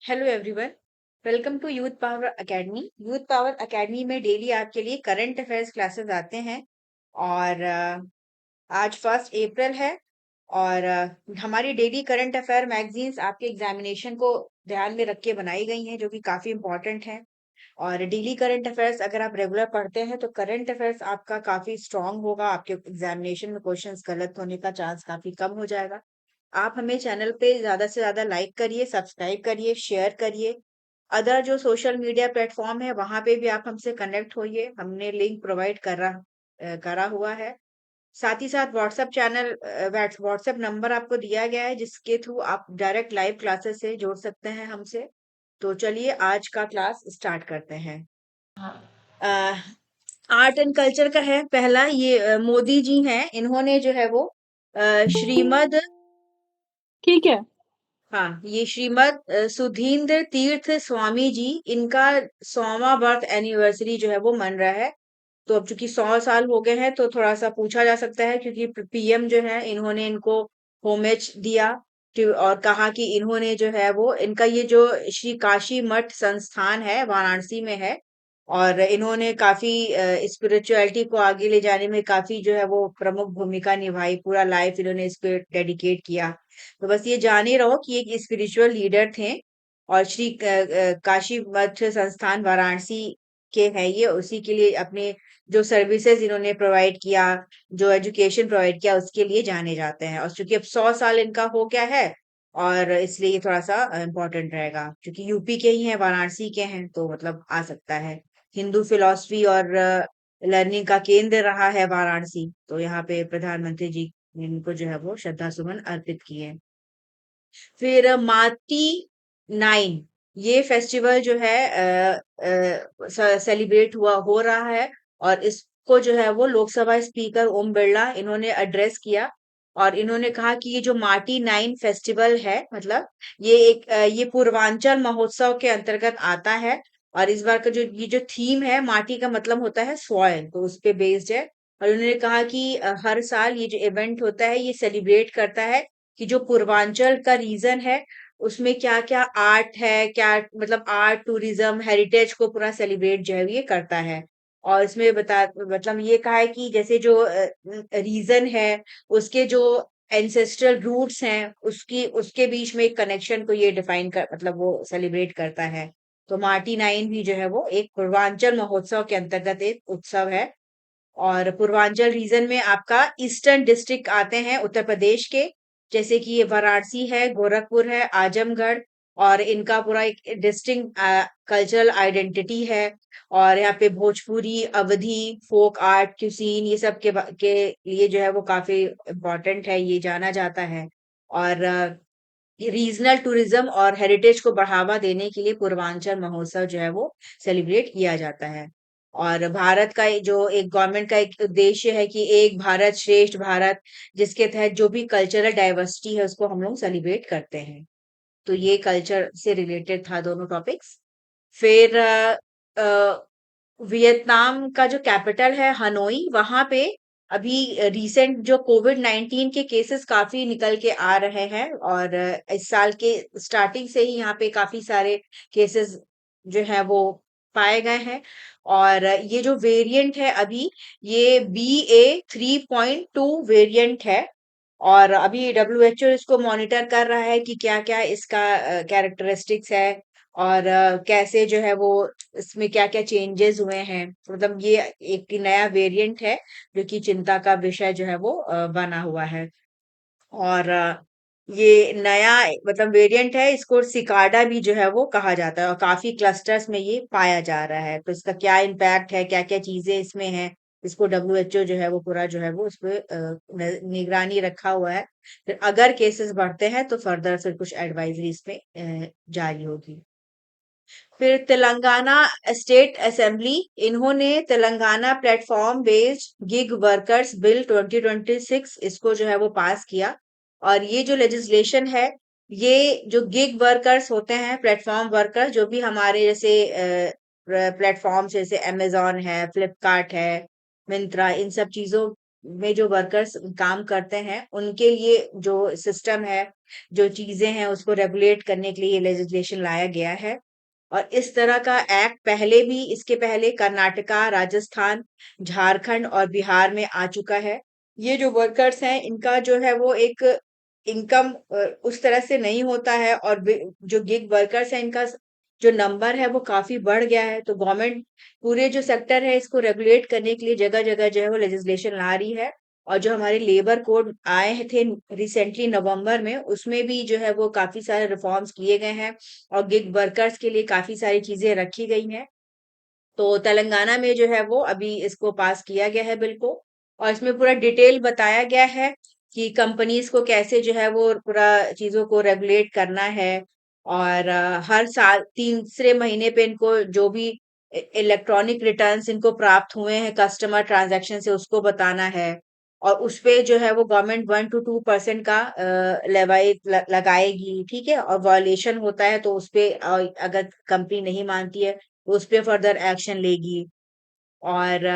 Hello everyone. Welcome to youth power academy. Youth power academy में daily आपके लिए current affairs classes आते हैं। और आज 1 अप्रैल है। और हमारी डेली करंट अफेयर मैगजीन्स आपके एग्जामिनेशन को ध्यान में रख के बनाई गई हैं, जो कि काफी इंपॉर्टेंट है। और डेली करंट अफेयर्स अगर आप रेगुलर पढ़ते हैं तो करंट अफेयर्स आपका काफी स्ट्रांग होगा, आपके एग्जामिनेशन में क्वेश्चंस गलत होने का चांस काफी कम हो जाएगा। आप हमें चैनल पे ज्यादा से ज्यादा लाइक करिए, सब्सक्राइब करिए, शेयर करिए। अदर जो सोशल मीडिया प्लेटफॉर्म है वहां पे भी आप हमसे कनेक्ट होइए, हमने लिंक प्रोवाइड करा हुआ है। साथ ही साथ व्हाट्सएप चैनल, व्हाट्सएप नंबर आपको दिया गया है, जिसके थ्रू आप डायरेक्ट लाइव क्लासेस से जोड़ सकते हैं हमसे। तो चलिए आज का क्लास स्टार्ट करते हैं। आर्ट एंड कल्चर का है पहला। ये मोदी जी हैं, इन्होंने जो है वो श्रीमद ठीक है। हाँ, ये श्रीमद सुधींद्र तीर्थ स्वामी जी, इनका 100वां बर्थ एनिवर्सरी जो है वो मन रहा है। तो अब चूंकि 100 साल हो गए हैं तो थोड़ा सा पूछा जा सकता है, क्योंकि पीएम जो है इन्होंने इनको होमेज दिया। और कहा कि इन्होंने जो है वो इनका ये जो श्री काशी मठ संस्थान है वाराणसी में है। और इन्होंने काफी स्पिरिचुअलिटी को आगे ले जाने में काफी जो है वो प्रमुख भूमिका निभाई, पूरा लाइफ इन्होंने इस पे डेडिकेट किया। तो बस ये जाने रहो कि एक स्पिरिचुअल लीडर थे। और श्री काशी मठ संस्थान वाराणसी के हैं ये, उसी के लिए अपने जो सर्विसेज इन्होंने प्रोवाइड किया, जो एजुकेशन प्रोवाइड किया, उसके लिए जाने जाते हैं। और चूंकि अब 100 साल इनका हो गया है, और इसलिए ये थोड़ा सा इम्पोर्टेंट रहेगा, क्योंकि यूपी के ही हैं, वाराणसी के हैं, तो मतलब आ सकता है। हिंदू फिलॉसफी और लर्निंग का केंद्र रहा है वाराणसी, तो यहाँ पे प्रधानमंत्री जी ने इनको जो है वो श्रद्धा सुमन अर्पित किए। फिर माटी 9, ये फेस्टिवल जो है सेलिब्रेट हो रहा है। और इसको जो है वो लोकसभा स्पीकर ओम बिरला इन्होंने एड्रेस किया। और इन्होंने कहा कि ये जो माटी 9 फेस्टिवल है, मतलब ये पूर्वांचल महोत्सव के अंतर्गत आता है। और इस बार का जो थीम है, माटी का मतलब होता है सॉइल, तो उस पे बेस्ड है। और उन्होंने कहा कि हर साल ये जो इवेंट होता है ये सेलिब्रेट करता है कि जो पूर्वांचल का रीजन है उसमें क्या क्या आर्ट है, क्या मतलब आर्ट टूरिज्म हेरिटेज को पूरा सेलिब्रेट जो है ये करता है। और इसमें बता मतलब ये कहा है कि जैसे जो रीजन है, उसके जो एंसेस्ट्रल रूट्स हैं, उसकी उसके बीच में एक कनेक्शन को ये डिफाइन कर मतलब वो सेलिब्रेट करता है। तो माटी 9 भी जो है वो एक पूर्वांचल महोत्सव के अंतर्गत एक उत्सव है। और पूर्वांचल रीजन में आपका ईस्टर्न डिस्ट्रिक्ट आते हैं उत्तर प्रदेश के, जैसे कि ये वाराणसी है, गोरखपुर है, आजमगढ़। और इनका पूरा एक डिस्टिंक्ट कल्चरल आइडेंटिटी है। और यहाँ पे भोजपुरी, अवधी, फोक आर्ट, क्यूसीन, ये सब के लिए जो है वो काफी इम्पोर्टेंट है, ये जाना जाता है। और रीजनल टूरिज्म और हेरिटेज को बढ़ावा देने के लिए पूर्वांचल महोत्सव जो है वो सेलिब्रेट किया जाता है। और भारत का जो एक गवर्नमेंट का एक उद्देश्य है कि एक भारत श्रेष्ठ भारत, जिसके तहत जो भी कल्चरल डाइवर्सिटी है उसको हम लोग सेलिब्रेट करते हैं। तो ये कल्चर से रिलेटेड था दोनों टॉपिक्स। फिर वियतनाम का जो कैपिटल है हनोई, वहां पे अभी रीसेंट जो कोविड-19 के केसेस काफी निकल के आ रहे हैं। और इस साल के स्टार्टिंग से ही यहाँ पे काफी सारे केसेस जो है वो पाए गए हैं। और ये जो वेरिएंट है अभी, ये BA.3.2 वेरिएंट है। और अभी डब्ल्यूएचओ इसको मॉनिटर कर रहा है कि क्या क्या इसका कैरेक्टरिस्टिक्स है। और कैसे जो है वो इसमें क्या क्या चेंजेस हुए हैं। तो मतलब ये एक नया वेरिएंट है, जो कि चिंता का विषय जो है वो बना हुआ है। और ये नया मतलब वेरिएंट है, इसको सिकाडा भी जो है वो कहा जाता है, और काफी क्लस्टर्स में ये पाया जा रहा है। तो इसका क्या इम्पैक्ट है, क्या क्या चीजें इसमें हैं, इसको डब्ल्यूएचओ जो है वो पूरा जो है वो उस पे निगरानी रखा हुआ है। फिर अगर केसेस बढ़ते हैं तो फर्दर फिर कुछ एडवाइजरी इसमें जारी होगी। फिर तेलंगाना स्टेट असेंबली, इन्होंने Telangana platform based gig workers bill 2026 इसको जो है वो पास किया। और ये जो लेजिस्लेशन है, ये जो गिग वर्कर्स होते हैं, प्लेटफॉर्म वर्कर, जो भी हमारे जैसे प्लेटफॉर्म जैसे अमेजोन है, फ्लिपकार्ट है, मिंत्रा, इन सब चीजों में जो वर्कर्स काम करते हैं उनके लिए जो सिस्टम है, जो चीजें हैं उसको रेगुलेट करने के लिए ये लेजिस्लेशन लाया गया है। और इस तरह का एक्ट पहले भी, इसके पहले कर्नाटका, राजस्थान, झारखंड और बिहार में आ चुका है। ये जो वर्कर्स हैं इनका जो है वो एक इनकम उस तरह से नहीं होता है, और जो गिग वर्कर्स हैं इनका जो नंबर है वो काफी बढ़ गया है। तो गवर्नमेंट पूरे जो सेक्टर है इसको रेगुलेट करने के लिए जगह जगह जो है वो लेजिस्लेशन ला रही है। और जो हमारे लेबर कोड आए थे रिसेंटली नवंबर में, उसमें भी जो है वो काफी सारे रिफॉर्म्स किए गए हैं और गिग वर्कर्स के लिए काफी सारी चीजें रखी गई हैं। तो तेलंगाना में जो है वो अभी इसको पास किया गया है बिल को, और इसमें पूरा डिटेल बताया गया है कि कंपनीज को कैसे जो है वो पूरा चीजों को रेगुलेट करना है। और हर साल तीसरे महीने पे इनको जो भी इलेक्ट्रॉनिक रिटर्न्स इनको प्राप्त हुए हैं कस्टमर ट्रांजैक्शन से उसको बताना है। और उस पे जो है वो गवर्नमेंट 1 to 2% का लेवाई लगाएगी, ठीक है। और वॉयलेशन होता है तो उस पे अगर कंपनी नहीं मानती है उस पे फर्दर एक्शन लेगी। और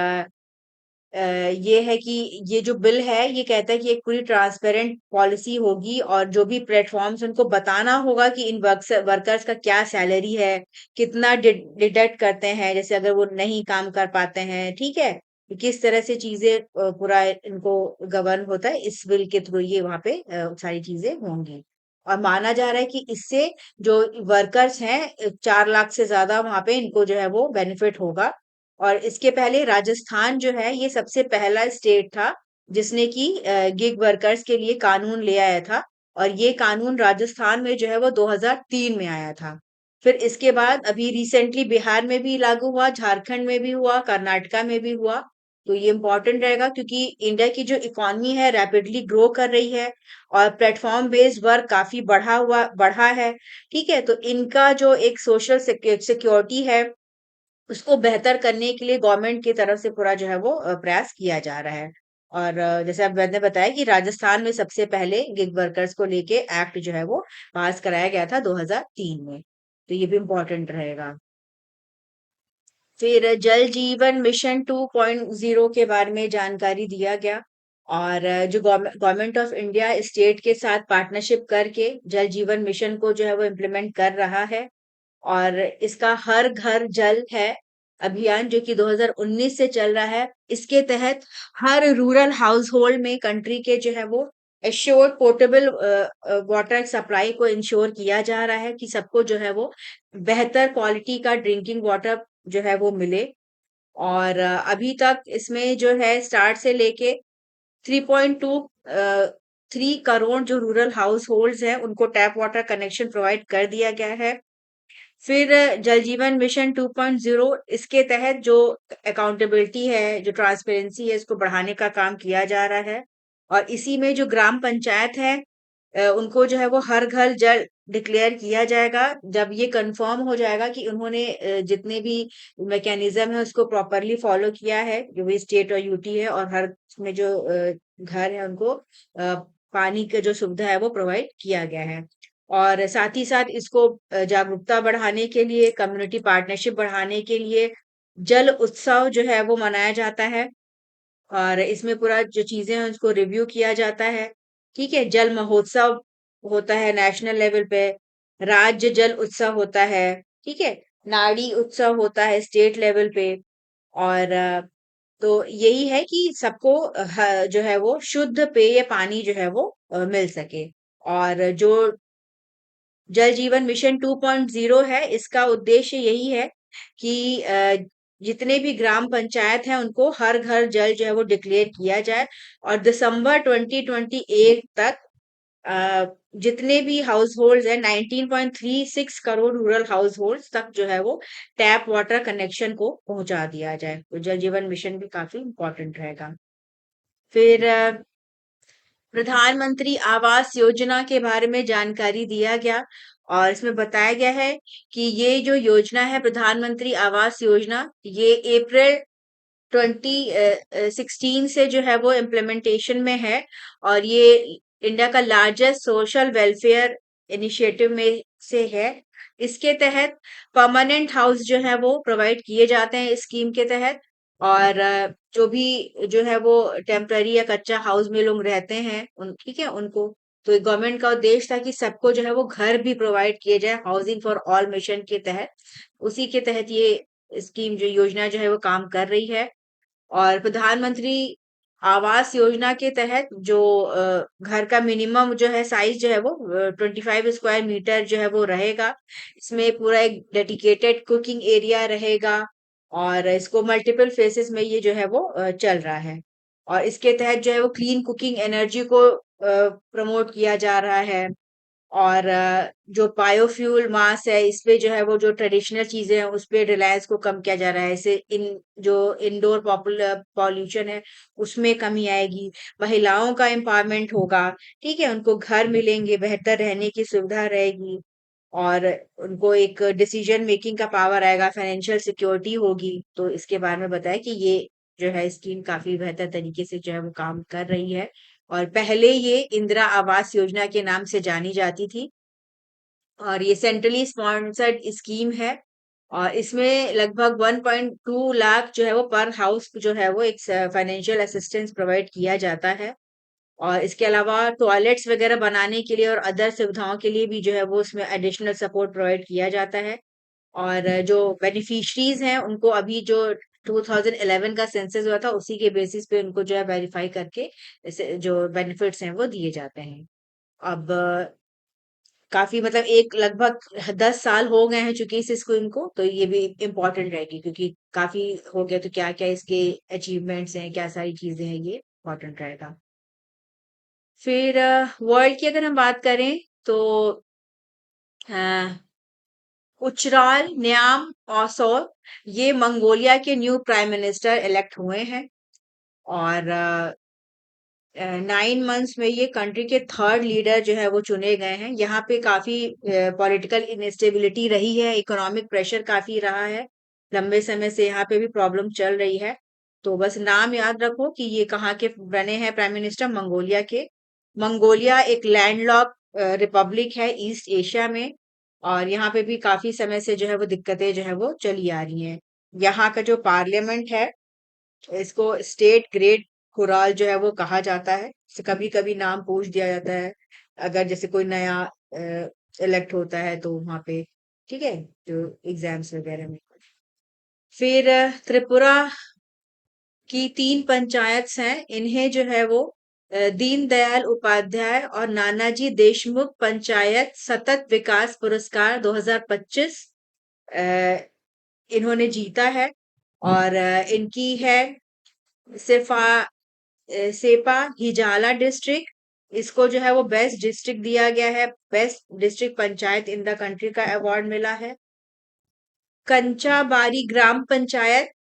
ये है कि ये जो बिल है ये कहता है कि एक पूरी ट्रांसपेरेंट पॉलिसी होगी, और जो भी प्लेटफॉर्म्स उनको बताना होगा कि इन वर्कर्स का क्या सैलरी है, कितना डिडक्ट करते हैं, जैसे अगर वो नहीं काम कर पाते हैं, ठीक है। तो किस तरह से चीजें पूरा इनको गवर्न होता है, इस बिल के थ्रू ये वहां पे सारी चीजें होंगी। और माना जा रहा है कि इससे जो वर्कर्स हैं 4 लाख से ज्यादा वहां पे इनको जो है वो बेनिफिट होगा। और इसके पहले राजस्थान जो है ये सबसे पहला स्टेट था जिसने कि गिग वर्कर्स के लिए कानून ले आया था। और ये कानून राजस्थान में जो है वो 2003 में आया था। फिर इसके बाद अभी रिसेंटली बिहार में भी लागू हुआ, झारखंड में भी हुआ, कर्नाटका में भी हुआ। तो ये इम्पोर्टेंट रहेगा क्योंकि इंडिया की जो इकोनॉमी है रैपिडली ग्रो कर रही है, और प्लेटफॉर्म बेस्ड वर्क काफी बढ़ा है, ठीक है। तो इनका जो एक सोशल सिक्योरिटी है उसको बेहतर करने के लिए गवर्नमेंट की तरफ से पूरा जो है वो प्रयास किया जा रहा है। और जैसे अब मैंने बताया कि राजस्थान में सबसे पहले गिग वर्कर्स को लेके एक्ट जो है वो पास कराया गया था 2003 में। तो ये भी इम्पोर्टेंट रहेगा। फिर जल जीवन मिशन 2.0 के बारे में जानकारी दिया गया। और जो गवर्नमेंट ऑफ इंडिया स्टेट के साथ पार्टनरशिप करके जल जीवन मिशन को जो है वो इम्प्लीमेंट कर रहा है। और इसका हर घर जल है अभियान जो कि 2019 से चल रहा है, इसके तहत हर रूरल हाउस होल्ड में कंट्री के जो है वो एश्योर्ड पोर्टेबल वाटर सप्लाई को इंश्योर किया जा रहा है कि सबको जो है वो बेहतर क्वालिटी का ड्रिंकिंग वाटर जो है वो मिले। और अभी तक इसमें जो है स्टार्ट से लेके 3.3 करोड़ जो रूरल हाउस होल्ड्स हैं उनको टैप वाटर कनेक्शन प्रोवाइड कर दिया गया है। फिर जल जीवन मिशन 2.0 इसके तहत जो अकाउंटेबिलिटी है, जो ट्रांसपेरेंसी है, इसको बढ़ाने का काम किया जा रहा है। और इसी में जो ग्राम पंचायत है उनको जो है वो हर घर जल डिक्लेयर किया जाएगा जब ये कंफर्म हो जाएगा कि उन्होंने जितने भी मैकेनिज्म है उसको प्रॉपरली फॉलो किया है, जो भी स्टेट और यूटी है, और हर में जो घर है उनको पानी का जो सुविधा है वो प्रोवाइड किया गया है। और साथ ही साथ इसको जागरूकता बढ़ाने के लिए, कम्युनिटी पार्टनरशिप बढ़ाने के लिए जल उत्सव जो है वो मनाया जाता है। और इसमें पूरा जो चीजें हैं उसको रिव्यू किया जाता है, ठीक है। जल महोत्सव होता है नेशनल लेवल पे, राज्य जल उत्सव होता है, ठीक है। नाड़ी उत्सव होता है स्टेट लेवल पे। और तो यही है कि सबको जो है वो शुद्ध पेय पानी जो है वो मिल सके। और जो जल जीवन मिशन 2.0 है इसका उद्देश्य यही है कि जितने भी ग्राम पंचायत हैं उनको हर घर जल जो है वो डिक्लेयर किया जाए। और दिसंबर 2028 तक अ, जितने भी हाउस होल्ड है 19.36 करोड़ रूरल हाउस होल्ड तक जो है वो टैप वाटर कनेक्शन को पहुंचा दिया जाए। तो जल जीवन मिशन भी काफी इंपॉर्टेंट रहेगा। फिर प्रधानमंत्री आवास योजना के बारे में जानकारी दिया गया। और इसमें बताया गया है कि ये जो योजना है प्रधानमंत्री आवास योजना, ये अप्रैल 2016 से जो है वो इम्प्लीमेंटेशन में है। और ये इंडिया का लार्जेस्ट सोशल वेलफेयर इनिशिएटिव में से है। इसके तहत परमानेंट हाउस जो है वो प्रोवाइड किए जाते हैं इस स्कीम के तहत। और जो भी जो है वो टेम्पररी या कच्चा हाउस में लोग रहते हैं उन ठीक है उनको, तो गवर्नमेंट का उद्देश्य था कि सबको जो है वो घर भी प्रोवाइड किए जाए, हाउसिंग फॉर ऑल मिशन के तहत। उसी के तहत ये स्कीम जो योजना जो है वो काम कर रही है। और प्रधानमंत्री आवास योजना के तहत जो घर का मिनिमम जो है साइज जो है वो 25 स्क्वायर मीटर जो है वो रहेगा। इसमें पूरा एक डेडिकेटेड कुकिंग एरिया रहेगा, और इसको मल्टीपल फेसेस में ये जो है वो चल रहा है। और इसके तहत जो है वो क्लीन कुकिंग एनर्जी को प्रमोट किया जा रहा है। और जो बायोफ्यूल मास है इस पे जो है वो जो ट्रेडिशनल चीजें हैं उस पे रिलायंस को कम किया जा रहा है। ऐसे इन जो इंडोर पॉपुलर पॉल्यूशन है उसमें कमी आएगी, महिलाओं का एम्पावरमेंट होगा, ठीक है, उनको घर मिलेंगे, बेहतर रहने की सुविधा रहेगी, और उनको एक डिसीजन मेकिंग का पावर आएगा, फाइनेंशियल सिक्योरिटी होगी। तो इसके बारे में बताया कि ये जो है स्कीम काफी बेहतर तरीके से जो है वो काम कर रही है। और पहले ये इंदिरा आवास योजना के नाम से जानी जाती थी, और ये सेंट्रली स्पॉन्सर्ड स्कीम है। और इसमें लगभग 1.2 लाख जो है वो पर हाउस जो है वो एक फाइनेंशियल असिस्टेंस प्रोवाइड किया जाता है। और इसके अलावा टॉयलेट्स वगैरह बनाने के लिए और अदर सुविधाओं के लिए भी जो है वो उसमें एडिशनल सपोर्ट प्रोवाइड किया जाता है। और जो बेनिफिशरीज हैं उनको अभी जो 2011 का सेंसस हुआ था उसी के बेसिस पे उनको जो है वेरीफाई करके जो बेनिफिट्स हैं वो दिए जाते हैं। अब काफी मतलब एक लगभग 10 साल हो गए हैं चूंकि इस स्कीम को, तो ये भी इम्पोर्टेंट रहेगी क्योंकि काफी हो गया, तो क्या क्या इसके अचीवमेंट्स हैं, क्या सारी चीजें हैं, ये इम्पोर्टेंट रहेगा। फिर वर्ल्ड की अगर हम बात करें तो अ, उचराल न्याम ओसोल ये मंगोलिया के न्यू प्राइम मिनिस्टर इलेक्ट हुए हैं। और 9 मंथ्स में ये कंट्री के थर्ड लीडर जो है वो चुने गए हैं। यहाँ पे काफी पॉलिटिकल इनस्टेबिलिटी रही है, इकोनॉमिक प्रेशर काफी रहा है, लंबे समय से यहाँ पे भी प्रॉब्लम चल रही है। तो बस नाम याद रखो कि ये कहाँ के बने हैं प्राइम मिनिस्टर, मंगोलिया के। मंगोलिया एक लैंडलॉक रिपब्लिक है ईस्ट एशिया में, और यहाँ पे भी काफी समय से जो है वो दिक्कतें जो है वो चली आ रही हैं। यहाँ का जो पार्लियामेंट है इसको स्टेट ग्रेड खुराल जो है वो कहा जाता है। कभी कभी नाम पूछ दिया जाता है अगर जैसे कोई नया इलेक्ट होता है तो वहां पे, ठीक है, जो एग्जाम्स वगैरह में। फिर त्रिपुरा की 3 पंचायत हैं, इन्हें जो है वो दीनदयाल उपाध्याय और नानाजी देशमुख पंचायत सतत विकास पुरस्कार 2025 इन्होंने जीता है। और इनकी है सिफा सेपा हिजाला डिस्ट्रिक्ट, इसको जो है वो बेस्ट डिस्ट्रिक्ट दिया गया है, best district panchayat in the country का अवार्ड मिला है। कंचाबारी ग्राम पंचायत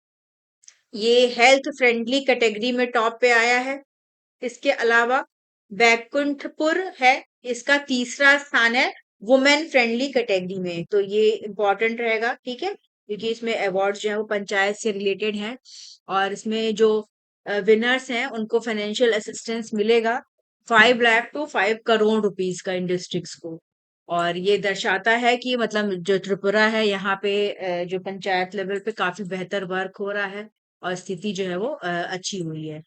ये हेल्थ फ्रेंडली कैटेगरी में टॉप पे आया है। इसके अलावा बैकुंठपुर है, इसका तीसरा स्थान है वुमेन फ्रेंडली कैटेगरी में। तो ये इंपॉर्टेंट रहेगा, ठीक है, क्योंकि इसमें अवार्ड्स जो है वो पंचायत से रिलेटेड हैं। और इसमें जो विनर्स हैं उनको फाइनेंशियल असिस्टेंस मिलेगा 5 लाख टू 5 करोड़ रुपीस का इन डिस्ट्रिक्ट्स को। और ये दर्शाता है कि मतलब जो त्रिपुरा है यहाँ पे जो पंचायत लेवल पे काफी बेहतर वर्क हो रहा है, और स्थिति जो है वो अच्छी हुई है।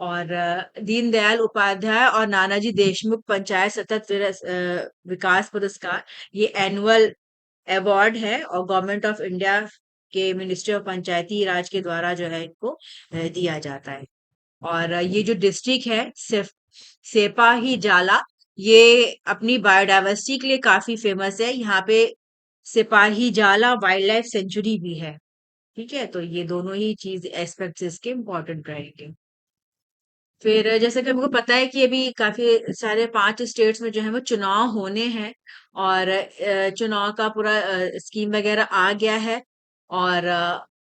और दीनदयाल उपाध्याय और नानाजी देशमुख पंचायत सतत विकास पुरस्कार ये एनुअल अवार्ड है, और गवर्नमेंट ऑफ इंडिया के मिनिस्ट्री ऑफ पंचायती राज के द्वारा जो है इनको दिया जाता है। और ये जो डिस्ट्रिक्ट है सिर्फ सेपाही जाला, ये अपनी बायोडायवर्सिटी के लिए काफी फेमस है। यहाँ पे सिपाही जाला वाइल्ड लाइफ सेंचुरी भी है, ठीक है, तो ये दोनों ही चीज एस्पेक्ट्स इसके इम्पोर्टेंट रहेंगे। फिर जैसे कि हमको पता है कि अभी काफी सारे 5 स्टेट्स में जो है वो चुनाव होने हैं, और चुनाव का पूरा स्कीम वगैरह आ गया है। और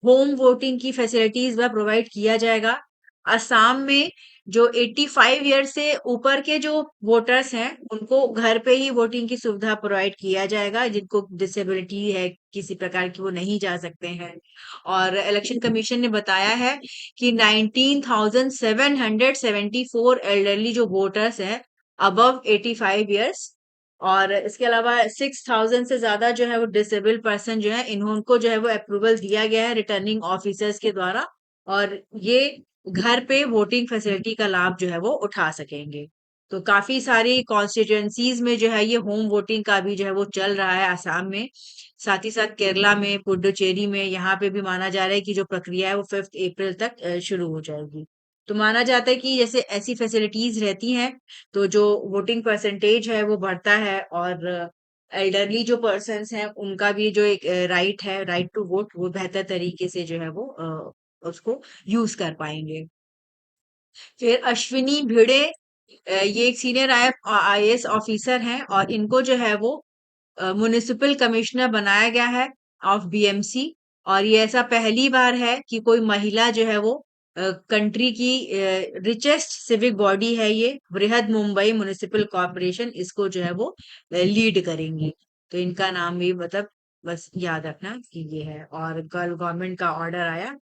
होम वोटिंग की फैसिलिटीज वह प्रोवाइड किया जाएगा। असम में जो 85 ईयर से ऊपर के जो वोटर्स हैं उनको घर पे ही वोटिंग की सुविधा प्रोवाइड किया जाएगा, जिनको डिसेबिलिटी है किसी प्रकार की वो नहीं जा सकते हैं। और इलेक्शन कमीशन ने बताया है कि 19,774 एल्डरली जो वोटर्स हैं अबव 85 ईयर्स, और इसके अलावा 6,000 से ज्यादा जो है वो डिसेबल्ड पर्सन जो है इनको जो है वो अप्रूवल दिया गया है रिटर्निंग ऑफिसर्स के द्वारा। और ये घर पे वोटिंग फैसिलिटी का लाभ जो है वो उठा सकेंगे। तो काफी सारी कॉन्स्टिट्यूएंसीज में जो है ये होम वोटिंग का भी जो है वो चल रहा है आसाम में। साथ ही साथ केरला में, पुडुचेरी में, यहाँ पे भी माना जा रहा है कि जो प्रक्रिया है वो 5 अप्रैल तक शुरू हो जाएगी। तो माना जाता है कि जैसे ऐसी फैसिलिटीज रहती हैं तो जो वोटिंग परसेंटेज है वो बढ़ता है, और एल्डरली जो पर्सन्स हैं उनका भी जो एक राइट है, राइट टू वोट, वो बेहतर तरीके से जो है वो उसको यूज कर पाएंगे। फिर अश्विनी भिड़े, ये एक सीनियर आईएएस ऑफिसर हैं और इनको जो है वो म्युनिसिपल कमिश्नर बनाया गया है ऑफ बीएमसी। और ये ऐसा पहली बार है कि कोई महिला जो है वो कंट्री की रिचेस्ट सिविक बॉडी है, ये बृहद मुंबई म्युनिसिपल कॉर्पोरेशन, इसको जो है वो लीड करेंगी। तो इनका नाम भी मतलब बस याद रखना कि ये है। और कल गवर्नमेंट का ऑर्डर आया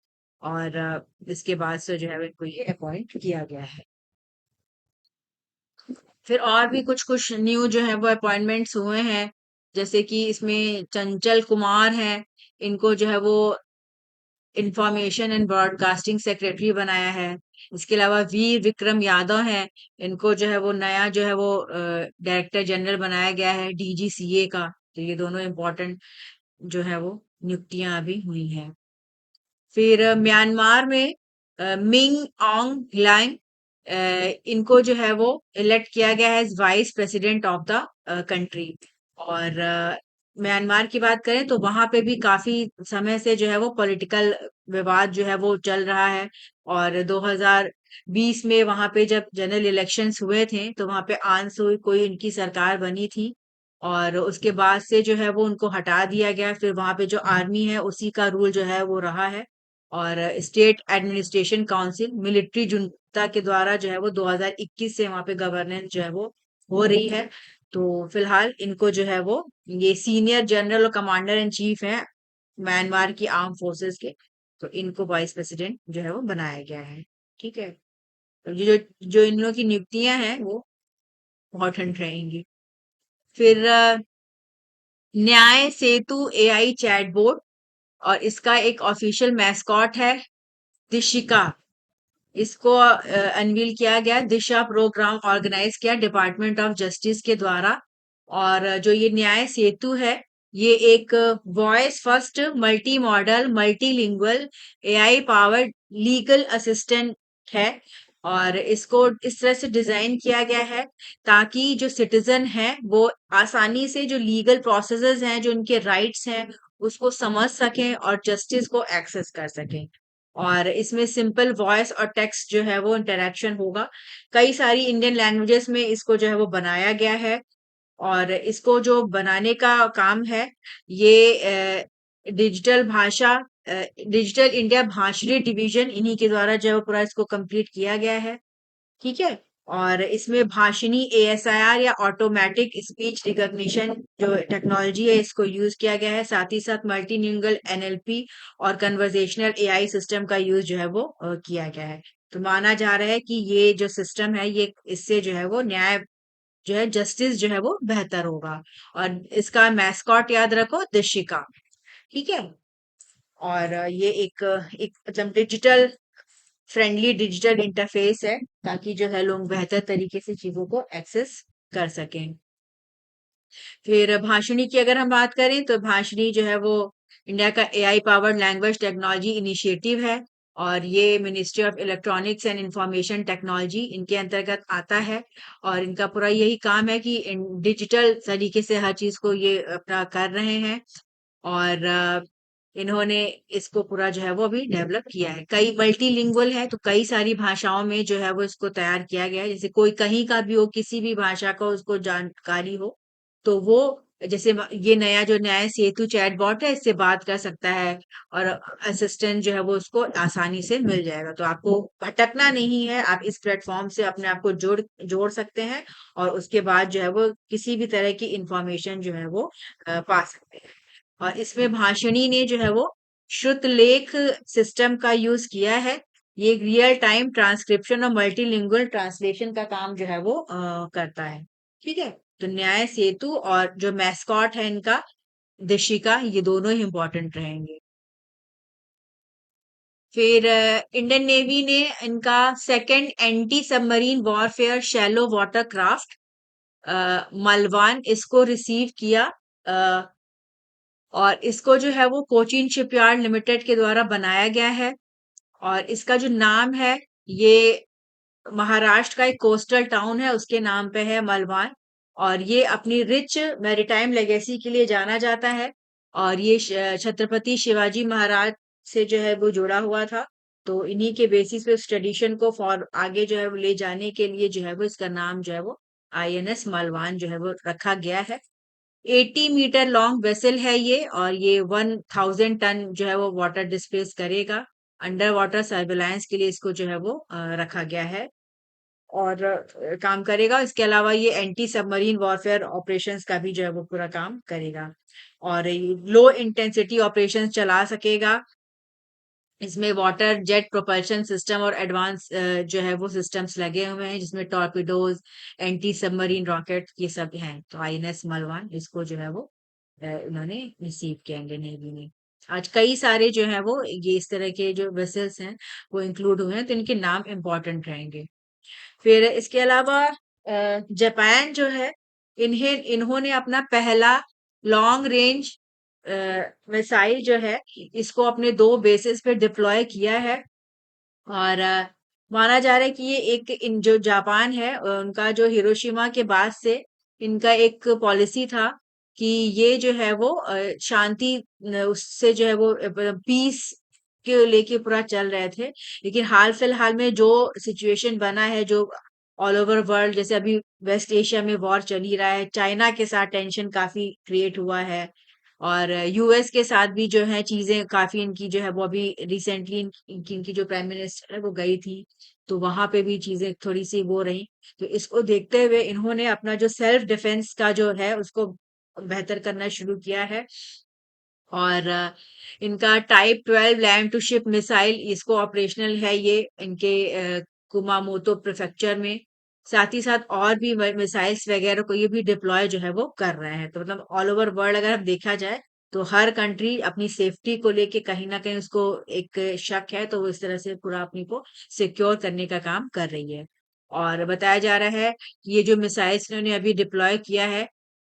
और इसके बाद से जो है इनको ये अपॉइंट किया गया है। फिर और भी कुछ कुछ न्यू जो है वो अपॉइंटमेंट्स हुए हैं, जैसे कि इसमें चंचल कुमार हैं, इनको जो है वो इंफॉर्मेशन एंड ब्रॉडकास्टिंग सेक्रेटरी बनाया है। इसके अलावा वीर विक्रम यादव हैं, इनको जो है वो नया जो है वो डायरेक्टर जनरल बनाया गया है डीजीसीए का। तो ये दोनों इम्पोर्टेंट जो है वो नियुक्तियां अभी हुई हैं। फिर म्यांमार में मिंग ऑंग ह्लाइंग, इनको जो है वो इलेक्ट किया गया है as vice president of the country. और म्यांमार की बात करें तो वहां पे भी काफी समय से जो है वो पॉलिटिकल विवाद जो है वो चल रहा है। और 2020 में वहां पे जब जनरल इलेक्शंस हुए थे तो वहां पे आन सू कोई उनकी सरकार बनी थी, और उसके बाद से जो है वो उनको हटा दिया गया। फिर वहां पे जो आर्मी है उसी का रूल जो है वो रहा है। और स्टेट एडमिनिस्ट्रेशन काउंसिल मिलिट्री जुंता के द्वारा जो है वो 2021 से वहां पे गवर्नेंस जो है वो हो रही है। तो फिलहाल इनको जो है वो ये सीनियर जनरल और कमांडर इन चीफ है म्यांमार की आर्म फोर्सेस के। तो इनको वाइस प्रेसिडेंट जो है वो बनाया गया है। ठीक है। तो ये जो जो इन लोगों की नियुक्तियां हैं वो इम्पोर्टेंट रहेंगी। फिर न्याय सेतु एआई चैटबॉट, और इसका एक ऑफिशियल मैस्कॉट है दिशिका। इसको अनवील किया गया, दिशा प्रोग्राम ऑर्गेनाइज किया डिपार्टमेंट ऑफ जस्टिस के द्वारा। और जो ये न्याय सेतु है, ये एक voice first multi modal multilingual AI powered legal assistant है। और इसको इस तरह से डिजाइन किया गया है ताकि जो सिटीजन है वो आसानी से जो लीगल प्रोसेसेस हैं, जो उनके राइट्स हैं, उसको समझ सकें और जस्टिस को एक्सेस कर सकें। और इसमें सिंपल वॉइस और टेक्स्ट जो है वो इंटरेक्शन होगा। कई सारी इंडियन लैंग्वेजेस में इसको जो है वो बनाया गया है। और इसको जो बनाने का काम है, ये डिजिटल भाषा डिजिटल इंडिया भाषणी डिवीजन इन्हीं के द्वारा जो है वो पूरा इसको कंप्लीट किया गया है। ठीक है। और इसमें भाषिणी एएसआईआर या ऑटोमेटिक स्पीच रिकॉग्निशन जो टेक्नोलॉजी है इसको यूज किया गया है। साथ ही साथ मल्टीलिंगुअल एनएलपी और कन्वर्सेशनल एआई सिस्टम का यूज जो है वो किया गया है। तो माना जा रहा है कि ये जो सिस्टम है ये इससे जो है वो न्याय जो है जस्टिस जो है वो बेहतर होगा। और इसका मैस्कॉट याद रखो दिशिका। ठीक है। और ये एक मतलब डिजिटल फ्रेंडली डिजिटल इंटरफेस है ताकि जो है लोग बेहतर तरीके से चीजों को एक्सेस कर सकें। फिर भाषिणी की अगर हम बात करें तो भाषिणी जो है वो इंडिया का AI powered language technology initiative है। और ये ministry of electronics and information technology इनके अंतर्गत आता है। और इनका पूरा यही काम है कि डिजिटल तरीके से हर चीज को ये अपना कर रहे हैं। और इन्होंने इसको पूरा जो है वो अभी डेवलप किया है। कई मल्टीलिंगुअल है तो कई सारी भाषाओं में जो है वो इसको तैयार किया गया है। जैसे कोई कहीं का भी हो, किसी भी भाषा का उसको जानकारी हो, तो वो जैसे ये नया जो न्याय सेतु चैटबॉट है इससे बात कर सकता है। और असिस्टेंट जो है वो उसको आसानी से मिल जाएगा। तो आपको भटकना नहीं है, आप इस प्लेटफॉर्म से अपने आप को जोड़ जोड़ सकते हैं। और उसके बाद जो है वो किसी भी तरह की इंफॉर्मेशन जो है वो पा सकते हैं। और इसमें भाषिणी ने जो है वो श्रुतलेख सिस्टम का यूज किया है। ये रियल टाइम ट्रांसक्रिप्शन और मल्टीलिंगुअल ट्रांसलेशन का काम जो है वो करता है। ठीक है। तो न्याय सेतु और जो मैस्कॉट है इनका दिशिका, ये दोनों ही इंपॉर्टेंट रहेंगे। फिर इंडियन नेवी ने इनका second anti submarine warfare shallow water craft Malvan इसको रिसीव किया। अ, और इसको जो है वो कोचीन शिपयार्ड लिमिटेड के द्वारा बनाया गया है। और इसका जो नाम है, ये महाराष्ट्र का एक कोस्टल टाउन है, उसके नाम पे है मलवान। और ये अपनी रिच मैरीटाइम लेगेसी के लिए जाना जाता है। और ये छत्रपति शिवाजी महाराज से जो है वो जुड़ा हुआ था। तो इन्हीं के बेसिस पे उस ट्रेडिशन को फॉर आगे जो है वो ले जाने के लिए जो है वो इसका नाम जो है वो आईएनएस मलवान जो है वो रखा गया है। 80 मीटर लॉन्ग वेसल है ये, और ये 1000 टन जो है वो वाटर डिस्प्लेस करेगा। अंडर वाटर सर्विलांस के लिए इसको जो है वो रखा गया है। और काम करेगा। इसके अलावा ये एंटी सबमरीन वॉरफेयर ऑपरेशंस का भी जो है वो पूरा काम करेगा। और लो इंटेंसिटी ऑपरेशंस चला सकेगा। इसमें वाटर जेट प्रोपल्शन सिस्टम और एडवांस जो है वो सिस्टम्स लगे हुए हैं, जिसमें टॉर्पिडोज, एंटी सबमरीन रॉकेट ये सब हैं। तो आईएनएस मलवान इसको जो है वो इन्होंने रिसीव किया इंडियन नेवी ने। आज कई सारे जो है वो ये इस तरह के जो वेसल्स हैं वो इंक्लूड हुए हैं, तो इनके नाम इंपॉर्टेंट रहेंगे। फिर इसके अलावा जापान जो है, इन्होंने अपना पहला लॉन्ग रेंज मिसाइल जो है इसको अपने 2 बेसेस पे डिप्लॉय किया है। और माना जा रहा है कि ये एक इन जो जापान है उनका जो हिरोशिमा के बाद से इनका एक पॉलिसी था कि ये जो है वो शांति उससे जो है वो पीस के लेके पूरा चल रहे थे। लेकिन हाल फिलहाल में जो सिचुएशन बना है, जो ऑल ओवर वर्ल्ड, जैसे अभी वेस्ट एशिया में वॉर चल ही रहा है, चाइना के साथ टेंशन काफी क्रिएट हुआ है। और यूएस के साथ भी जो है चीजें काफी इनकी जो है वो अभी रिसेंटली इनकी जो प्राइम मिनिस्टर है वो गई थी, तो वहां पे भी चीजें थोड़ी सी वो रही। तो इसको देखते हुए इन्होंने अपना जो सेल्फ डिफेंस का जो है उसको बेहतर करना शुरू किया है। और इनका type 12 land to ship missile इसको ऑपरेशनल है ये इनके कुमामोतो प्रिफेक्चर में। साथ ही साथ और भी मिसाइल्स वगैरह को ये भी डिप्लॉय जो है वो कर रहे हैं। तो मतलब ऑल ओवर वर्ल्ड अगर हम देखा जाए तो हर कंट्री अपनी सेफ्टी को लेके कहीं ना कहीं उसको एक शक है, तो वो इस तरह से पूरा अपनी को सिक्योर करने का काम कर रही है। और बताया जा रहा है कि ये जो मिसाइल्स इन्होंने अभी डिप्लॉय किया है,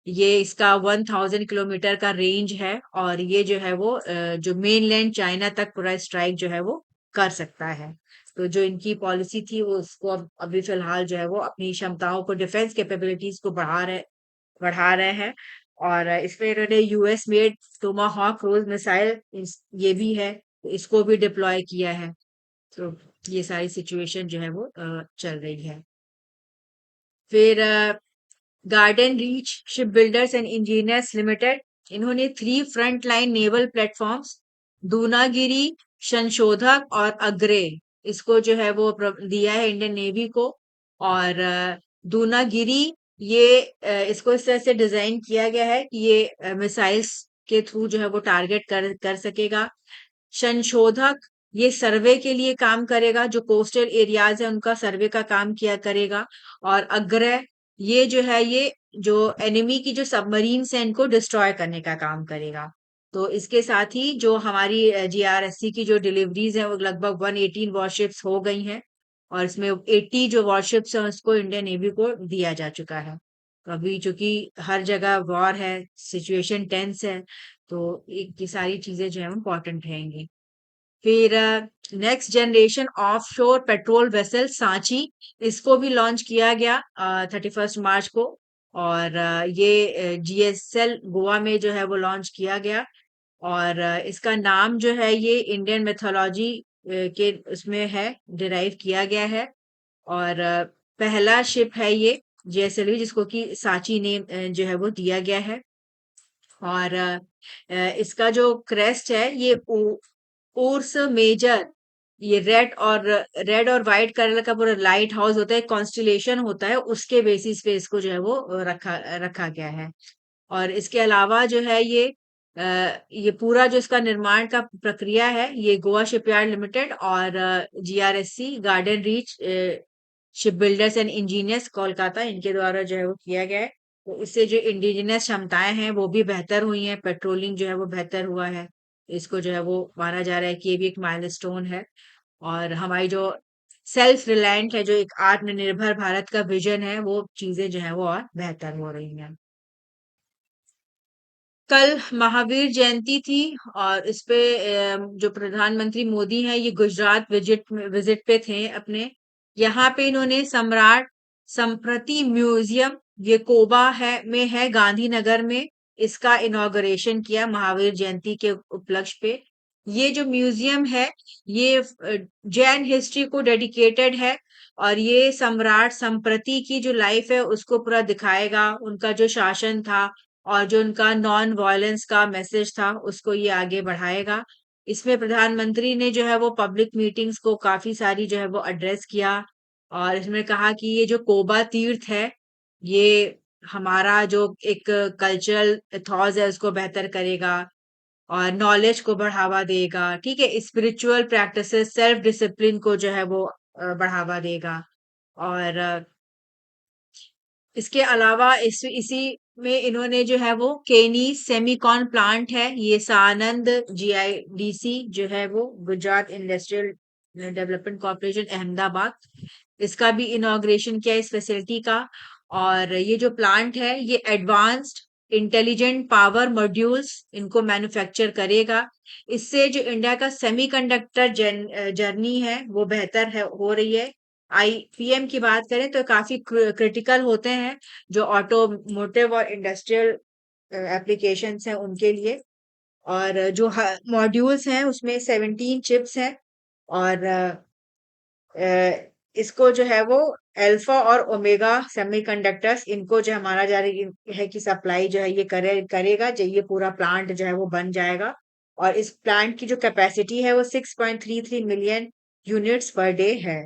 ये इसका 1000 किलोमीटर का रेंज है। और ये जो है वो जो मेनलैंड चाइना तक पूरा स्ट्राइक जो है वो कर सकता है। तो जो इनकी पॉलिसी थी वो उसको अभी फिलहाल जो है वो अपनी क्षमताओं को, डिफेंस कैपेबिलिटीज को बढ़ा रहे हैं। और इसमें इन्होंने US made Tomahawk cruise missile ये भी है, तो इसको भी डिप्लॉय किया है। तो ये सारी सिचुएशन जो है वो चल रही है। फिर garden reach ship builders and engineers limited, इन्होंने 3 front line naval platforms Dunagiri, संशोधक और अग्रे इसको जो है वो दिया है इंडियन नेवी को। और दूनागिरी ये इसको इस तरह से डिजाइन किया गया है कि ये मिसाइल्स के थ्रू जो है वो टारगेट कर कर सकेगा। संशोधक ये सर्वे के लिए काम करेगा, जो कोस्टल एरियाज है उनका सर्वे का काम किया करेगा। और अग्रय ये जो है ये जो एनिमी की जो सबमरीन्स है इनको डिस्ट्रॉय करने का काम करेगा। तो इसके साथ ही जो हमारी जीआरएससी की जो डिलीवरीज है वो लगभग 118 वॉरशिप्स हो गई हैं। और इसमें 80 जो वॉरशिप्स है उसको इंडियन नेवी को दिया जा चुका है। तो अभी चूंकि हर जगह वॉर है, सिचुएशन टेंस है, तो ये सारी चीजें जो है इम्पोर्टेंट रहेंगी। फिर next generation offshore patrol vessel Sanchi, इसको भी लॉन्च किया गया 31 मार्च को। और ये जीएसएल गोवा में जो है वो लॉन्च किया गया। और इसका नाम जो है ये इंडियन मेथोलॉजी के उसमें है, डिराइव किया गया है। और पहला शिप है ये जीएसएलवी जिसको कि सांची नेम जो है वो दिया गया है। और इसका जो क्रेस्ट है ये उर्स मेजर, ये रेड और व्हाइट कलर का पूरा लाइट हाउस होता है, कॉन्स्टिलेशन होता है, उसके बेसिस पे इसको जो है वो रखा रखा गया है। और इसके अलावा जो है ये पूरा जो इसका निर्माण का प्रक्रिया है ये गोवा शिपयार्ड लिमिटेड और GRSC garden reach ship builders and engineers Kolkata इनके द्वारा जो है वो किया गया है। तो इससे जो इंडिजिनस क्षमताएं हैं वो भी बेहतर हुई हैं, पेट्रोलिंग जो है वो बेहतर हुआ है। इसको जो है वो माना जा रहा है कि ये भी एक माइलस्टोन है। और हमारी जो सेल्फ रिलायंट है, जो एक आत्मनिर्भर भारत का विजन है, वो चीजें जो है वो और बेहतर हो रही हैं। कल महावीर जयंती थी और इस पे जो प्रधानमंत्री मोदी हैं ये गुजरात विजिट पे थे अपने। यहाँ पे इन्होंने सम्राट संप्रति म्यूजियम, ये कोबा है में है, गांधीनगर में, इसका इनॉग्रेशन किया महावीर जयंती के उपलक्ष्य पे। ये जो म्यूजियम है ये जैन हिस्ट्री को डेडिकेटेड है और ये सम्राट संप्रति की जो लाइफ है उसको पूरा दिखाएगा, उनका जो शासन था और जो उनका नॉन वायलेंस का मैसेज था उसको ये आगे बढ़ाएगा। इसमें प्रधानमंत्री ने जो है वो पब्लिक मीटिंग्स को काफी सारी जो है वो एड्रेस किया और इसमें कहा कि ये जो कोबा तीर्थ है ये हमारा जो एक कल्चरल एथॉज है उसको बेहतर करेगा और नॉलेज को बढ़ावा देगा, ठीक है, स्पिरिचुअल प्रैक्टिसेस, सेल्फ डिसिप्लिन को जो है वो बढ़ावा देगा। और इसके अलावा इसी में इन्होंने जो है वो केनी सेमीकॉन प्लांट है, ये सानंद जीआईडीसी जो है वो Gujarat industrial development corporation Ahmedabad, इसका भी इनॉग्रेशन किया इस फैसिलिटी का। और ये जो प्लांट है ये एडवांस्ड इंटेलिजेंट पावर मॉड्यूल्स इनको मैन्युफैक्चर करेगा। इससे जो इंडिया का सेमीकंडक्टर जर्नी है वो बेहतर है हो रही है। आईपीएम की बात करें तो काफी क्रिटिकल होते हैं जो ऑटोमोटिव और इंडस्ट्रियल एप्लीकेशंस हैं उनके लिए। और जो मॉड्यूल्स हैं उसमें 17 चिप्स हैं और अ, इसको जो है वो अल्फा और ओमेगा सेमीकंडक्टर्स इनको जो है माना जा रही है कि सप्लाई जो है ये करेगा जो ये पूरा प्लांट जो है वो बन जाएगा। और इस प्लांट की जो कैपेसिटी है वो 6.33 मिलियन यूनिट्स पर डे है।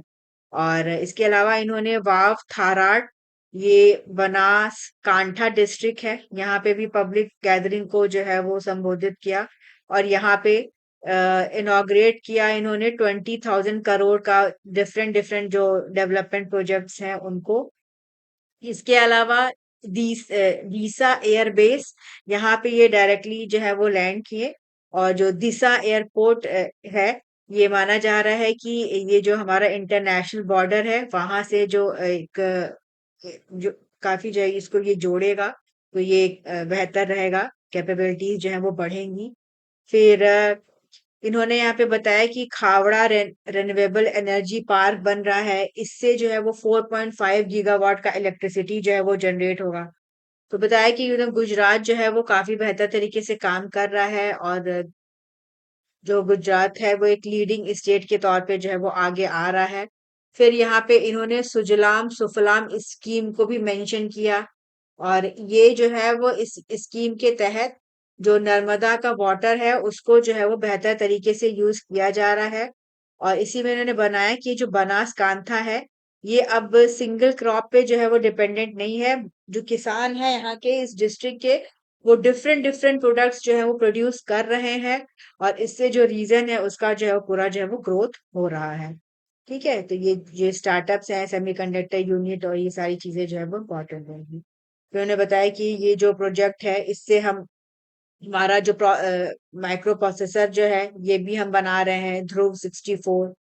और इसके अलावा इन्होंने वाव थाराड, ये बनास कांठा डिस्ट्रिक्ट है, यहाँ पे भी पब्लिक गैदरिंग को जो है वो संबोधित किया और यहाँ पे इनॉग्रेट किया इन्होंने 20,000 करोड़ का डिफरेंट डिफरेंट जो डेवलपमेंट प्रोजेक्ट्स हैं उनको। इसके अलावा दीसा एयरबेस, यहाँ पे ये डायरेक्टली जो है वो लैंड किए। और जो दिशा एयरपोर्ट है, ये माना जा रहा है कि ये जो हमारा इंटरनेशनल बॉर्डर है वहां से जो एक जो काफी जो है इसको ये जोड़ेगा, तो ये बेहतर रहेगा, कैपेबिलिटीज जो है वो बढ़ेंगी। फिर इन्होंने यहाँ पे बताया कि खावड़ा रिन्यूएबल एनर्जी पार्क बन रहा है, इससे जो है वो 4.5 गीगावाट का इलेक्ट्रिसिटी जो है वो जनरेट होगा। तो बताया कि एकदम गुजरात जो है वो काफी बेहतर तरीके से काम कर रहा है और जो गुजरात है वो एक लीडिंग स्टेट के तौर पे जो है वो आगे आ रहा है। फिर यहाँ पे इन्होंने सुजलाम सुफलाम स्कीम को भी मेंशन किया और ये जो है वो इस स्कीम के तहत जो नर्मदा का वाटर है उसको जो है वो बेहतर तरीके से यूज किया जा रहा है। और इसी में इन्होंने बनाया कि जो बनास कांठा है ये अब सिंगल क्रॉप पे जो है वो डिपेंडेंट नहीं है। जो किसान है यहाँ के इस डिस्ट्रिक्ट के वो डिफरेंट डिफरेंट प्रोडक्ट्स जो है वो प्रोड्यूस कर रहे हैं और इससे जो रीजन है उसका जो है वो पूरा जो है वो ग्रोथ हो रहा है। ठीक है, तो ये स्टार्टअप्स हैं, सेमीकंडक्टर यूनिट और ये सारी चीजें जो है वो इम्पोर्टेंट होंगी। फिर उन्होंने बताया कि ये जो प्रोजेक्ट है इससे हम हमारा जो माइक्रो प्रोसेसर जो है ये भी हम बना रहे हैं, ध्रुव 64।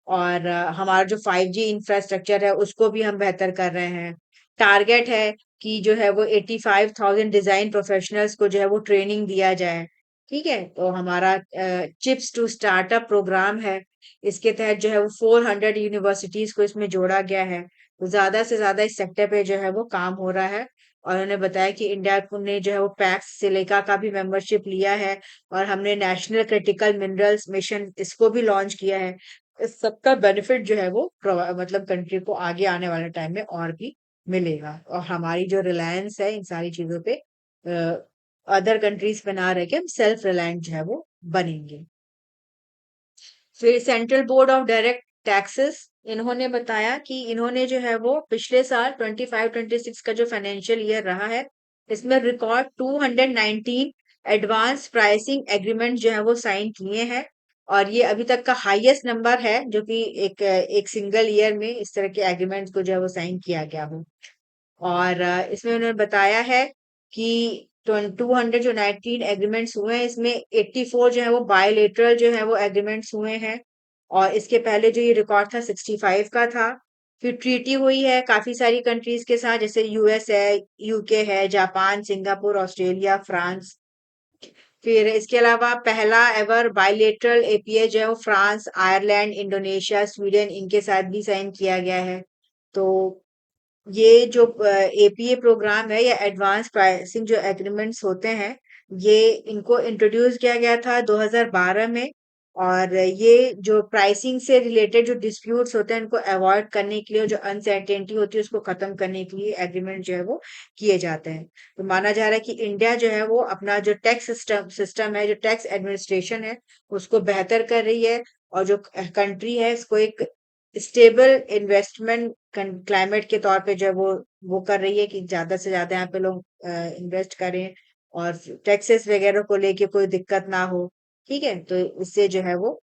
और हमारा जो 5G इंफ्रास्ट्रक्चर है उसको भी हम बेहतर कर रहे हैं। टारगेट है कि जो है वो 85,000 डिजाइन प्रोफेशनल्स को जो है वो ट्रेनिंग दिया जाए। ठीक है, तो हमारा चिप्स टू स्टार्टअप प्रोग्राम है, इसके तहत जो है वो 400 यूनिवर्सिटीज को इसमें जोड़ा गया है। तो ज्यादा से ज्यादा इस सेक्टर पे जो है वो काम हो रहा है। और उन्होंने बताया कि इंडिया ने जो है वो पैक्स सिलिका का भी मेंबरशिप लिया है और हमने नेशनल क्रिटिकल मिनरल्स मिशन इसको भी लॉन्च किया है। इस सबका बेनिफिट जो है वो मतलब कंट्री को आगे आने वाले टाइम में और भी मिलेगा और हमारी जो रिलायंस है इन सारी चीजों पे अदर कंट्रीज पे ना रह के हम सेल्फ रिलायंट जो है वो बनेंगे। फिर central board of direct taxes, इन्होंने बताया कि इन्होंने जो है वो पिछले साल 25-26 का जो फाइनेंशियल ईयर रहा है इसमें रिकॉर्ड 219 एडवांस प्राइसिंग एग्रीमेंट जो है वो साइन किए हैं। और ये अभी तक का हाईएस्ट नंबर है जो कि एक सिंगल ईयर में इस तरह के एग्रीमेंट्स को जो है वो साइन किया गया हो। और इसमें उन्होंने बताया है कि 200 जो 19 एग्रीमेंट्स हुए हैं, इसमें 84 जो है वो बायलेटरल जो है वो एग्रीमेंट्स हुए हैं। और इसके पहले जो ये रिकॉर्ड था 65 का था। फिर ट्रीटी हुई है काफी सारी कंट्रीज के साथ, जैसे यूएस है, यूके है, जापान, सिंगापुर, ऑस्ट्रेलिया, फ्रांस। फिर इसके अलावा पहला एवर बायलेटरल एपीए जो है वो फ्रांस, आयरलैंड, इंडोनेशिया, स्वीडन इनके साथ भी साइन किया गया है। तो ये जो एपीए प्रोग्राम है या एडवांस प्राइसिंग जो एग्रीमेंट्स होते हैं, ये इनको इंट्रोड्यूस किया गया था 2012 में। और ये जो प्राइसिंग से रिलेटेड जो डिस्प्यूट्स होते हैं उनको अवॉइड करने के लिए, जो अनसर्टेनिटी होती है उसको खत्म करने के लिए एग्रीमेंट जो है वो किए जाते हैं। तो माना जा रहा है कि इंडिया जो है वो अपना जो टैक्स सिस्टम है, जो टैक्स एडमिनिस्ट्रेशन है, उसको बेहतर कर रही है। और जो कंट्री है इसको एक स्टेबल इन्वेस्टमेंट क्लाइमेट के तौर पे जो है वो कर रही है कि ज्यादा से ज्यादा यहाँ पे लोग इन्वेस्ट करें, और टैक्सेस वगैरह को लेके कोई दिक्कत ना हो। ठीक है, तो इससे जो है वो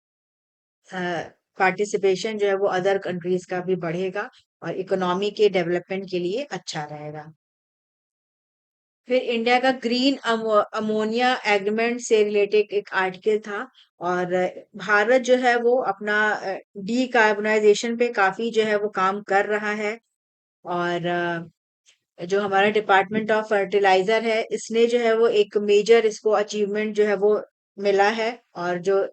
पार्टिसिपेशन जो है वो अदर कंट्रीज का भी बढ़ेगा और इकोनॉमी के डेवलपमेंट के लिए अच्छा रहेगा। फिर इंडिया का ग्रीन अमोनिया एग्रीमेंट से रिलेटेड एक आर्टिकल था। और भारत जो है वो अपना डीकार्बोनाइजेशन पे काफी जो है वो काम कर रहा है। और जो हमारा डिपार्टमेंट ऑफ फर्टिलाइजर है, इसने जो है वो एक मेजर इसको अचीवमेंट जो है वो मिला है। और जो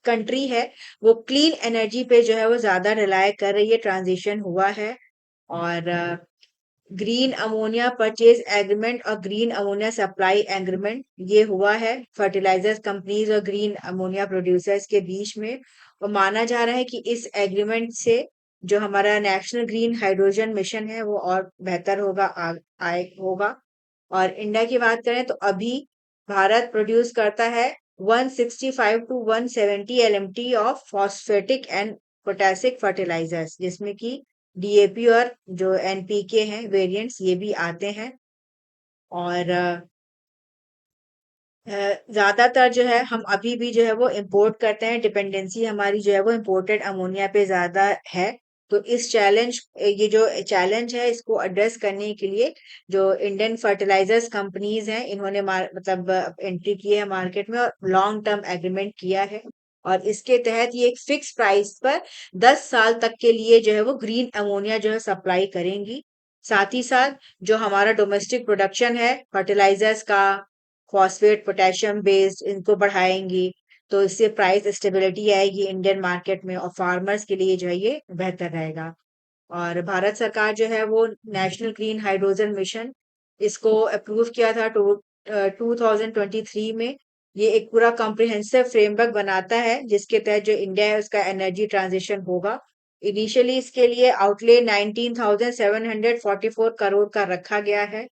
कंट्री है वो क्लीन एनर्जी पे जो है वो ज्यादा रिलाय कर रही है, ट्रांजिशन हुआ है। और ग्रीन अमोनिया परचेज एग्रीमेंट और ग्रीन अमोनिया सप्लाई एग्रीमेंट ये हुआ है फर्टिलाइजर्स कंपनीज और ग्रीन अमोनिया प्रोड्यूसर्स के बीच में। और माना जा रहा है कि इस एग्रीमेंट से जो हमारा नेशनल ग्रीन हाइड्रोजन मिशन है वो और बेहतर होगा, आए होगा। और इंडिया की बात करें तो अभी भारत प्रोड्यूस करता है 165 to 170 LMT of phosphatic and potassic fertilizers, जिसमें कि डीएपी और जो एनपीके हैं वेरिएंट्स ये भी आते हैं। और ज्यादातर जो है हम अभी भी जो है वो इंपोर्ट करते हैं, डिपेंडेंसी हमारी जो है वो इम्पोर्टेड अमोनिया पे ज्यादा है। तो इस चैलेंज ये जो चैलेंज है इसको एड्रेस करने के लिए जो इंडियन फर्टिलाइजर्स कंपनीज हैं इन्होंने मतलब एंट्री की है मार्केट में और लॉन्ग टर्म एग्रीमेंट किया है। और इसके तहत ये एक फिक्स प्राइस पर 10 साल तक के लिए जो है वो ग्रीन अमोनिया जो है सप्लाई करेंगी। साथ ही साथ जो हमारा डोमेस्टिक प्रोडक्शन है फर्टिलाइजर्स का, फॉस्फेट, पोटेशियम बेस्ड, इनको बढ़ाएंगी। तो इससे प्राइस स्टेबिलिटी आएगी इंडियन मार्केट में और फार्मर्स के लिए जो है ये बेहतर रहेगा। और भारत सरकार जो है वो नेशनल ग्रीन हाइड्रोजन मिशन इसको अप्रूव किया था 2023 में। ये एक पूरा कॉम्प्रिहेंसिव फ्रेमवर्क बनाता है जिसके तहत जो इंडिया है उसका एनर्जी ट्रांजिशन होगा। इनिशियली इसके लिए आउटले 19,744 करोड़ का रखा गया है।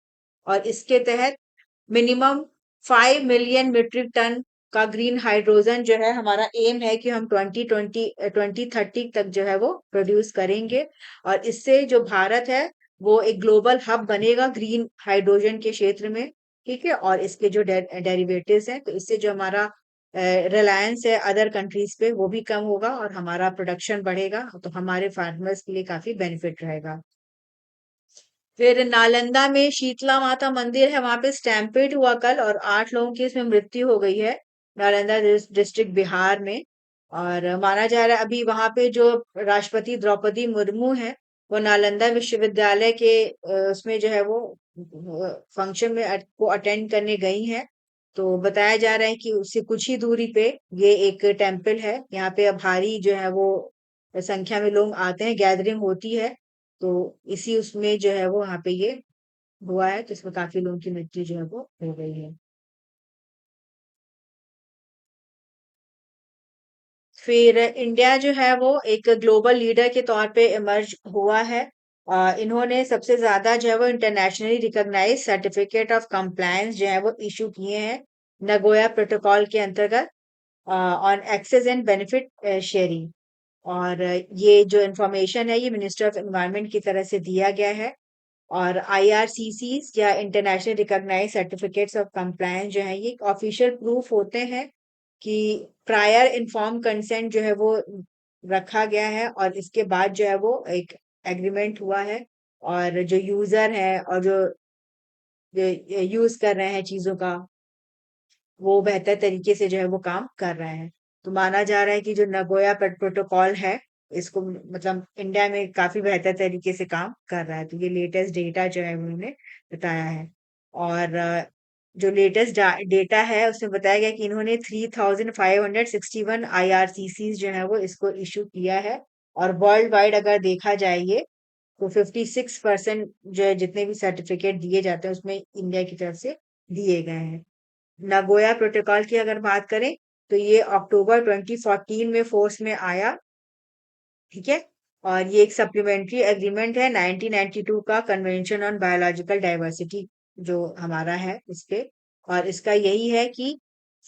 और इसके तहत मिनिमम 5 मिलियन मीट्रिक टन का ग्रीन हाइड्रोजन जो है हमारा एम है कि हम 2030 तक जो है वो प्रोड्यूस करेंगे। और इससे जो भारत है वो एक ग्लोबल हब बनेगा ग्रीन हाइड्रोजन के क्षेत्र में। ठीक है, और इसके जो डेरिवेटिव्स हैं, तो इससे जो हमारा रिलायंस है अदर कंट्रीज पे वो भी कम होगा और हमारा प्रोडक्शन बढ़ेगा, तो हमारे फार्मर्स के लिए काफी बेनिफिट रहेगा। फिर नालंदा में शीतला माता मंदिर है, वहां पे स्टैम्पेड हुआ कल और 8 लोगों की इसमें मृत्यु हो गई है, नालंदा डिस्ट्रिक्ट बिहार में। और माना जा रहा है अभी वहां पे जो राष्ट्रपति द्रौपदी मुर्मू है वो नालंदा विश्वविद्यालय के उसमें जो है वो फंक्शन में को अटेंड करने गई हैं। तो बताया जा रहा है कि उससे कुछ ही दूरी पे ये एक टेम्पल है, यहाँ पे भारी जो है वो संख्या में लोग आते हैं, गैदरिंग होती है। तो इसी उसमें जो है वो वहाँ पे ये हुआ है, तो इसमें काफी लोगों की मृत्यु जो है वो हो गई है। फिर इंडिया जो है वो एक ग्लोबल लीडर के तौर पे इमर्ज हुआ है। इन्होंने सबसे ज्यादा जो है वो internationally recognise certificate of compliance जो है वो इशू किए हैं नगोया प्रोटोकॉल के अंतर्गत on access and benefit sharing. और ये जो इंफॉर्मेशन है ये मिनिस्टर ऑफ एनवायरनमेंट की तरफ से दिया गया है। और आईआरसीसी या international recognise certificates of compliance जो है ये ऑफिशियल प्रूफ होते हैं कि प्रायर इन्फॉर्म कंसेंट जो है वो रखा गया है और इसके बाद जो है वो एक एग्रीमेंट हुआ है। और जो यूजर है और जो यूज कर रहे हैं चीजों का, वो बेहतर तरीके से जो है वो काम कर रहा है। तो माना जा रहा है कि जो नगोया प्रोटोकॉल है, इसको मतलब इंडिया में काफी बेहतर तरीके से काम कर रहा है। तो ये लेटेस्ट डेटा जो है उन्होंने बताया है। और जो लेटेस्ट डेटा है उसमें बताया गया कि इन्होंने 3561 IRCC जो है वो इसको इशू किया है। और वर्ल्ड वाइड अगर देखा जाए ये, तो 56% जो है जितने भी सर्टिफिकेट दिए जाते हैं उसमें इंडिया की तरफ से दिए गए हैं। नागोया प्रोटोकॉल की अगर बात करें, तो ये अक्टूबर 2014 में फोर्स में आया। ठीक है। और ये एक सप्लीमेंट्री एग्रीमेंट है 1992 का कन्वेंशन ऑन बायोलॉजिकल डाइवर्सिटी जो हमारा है इस पे। और इसका यही है कि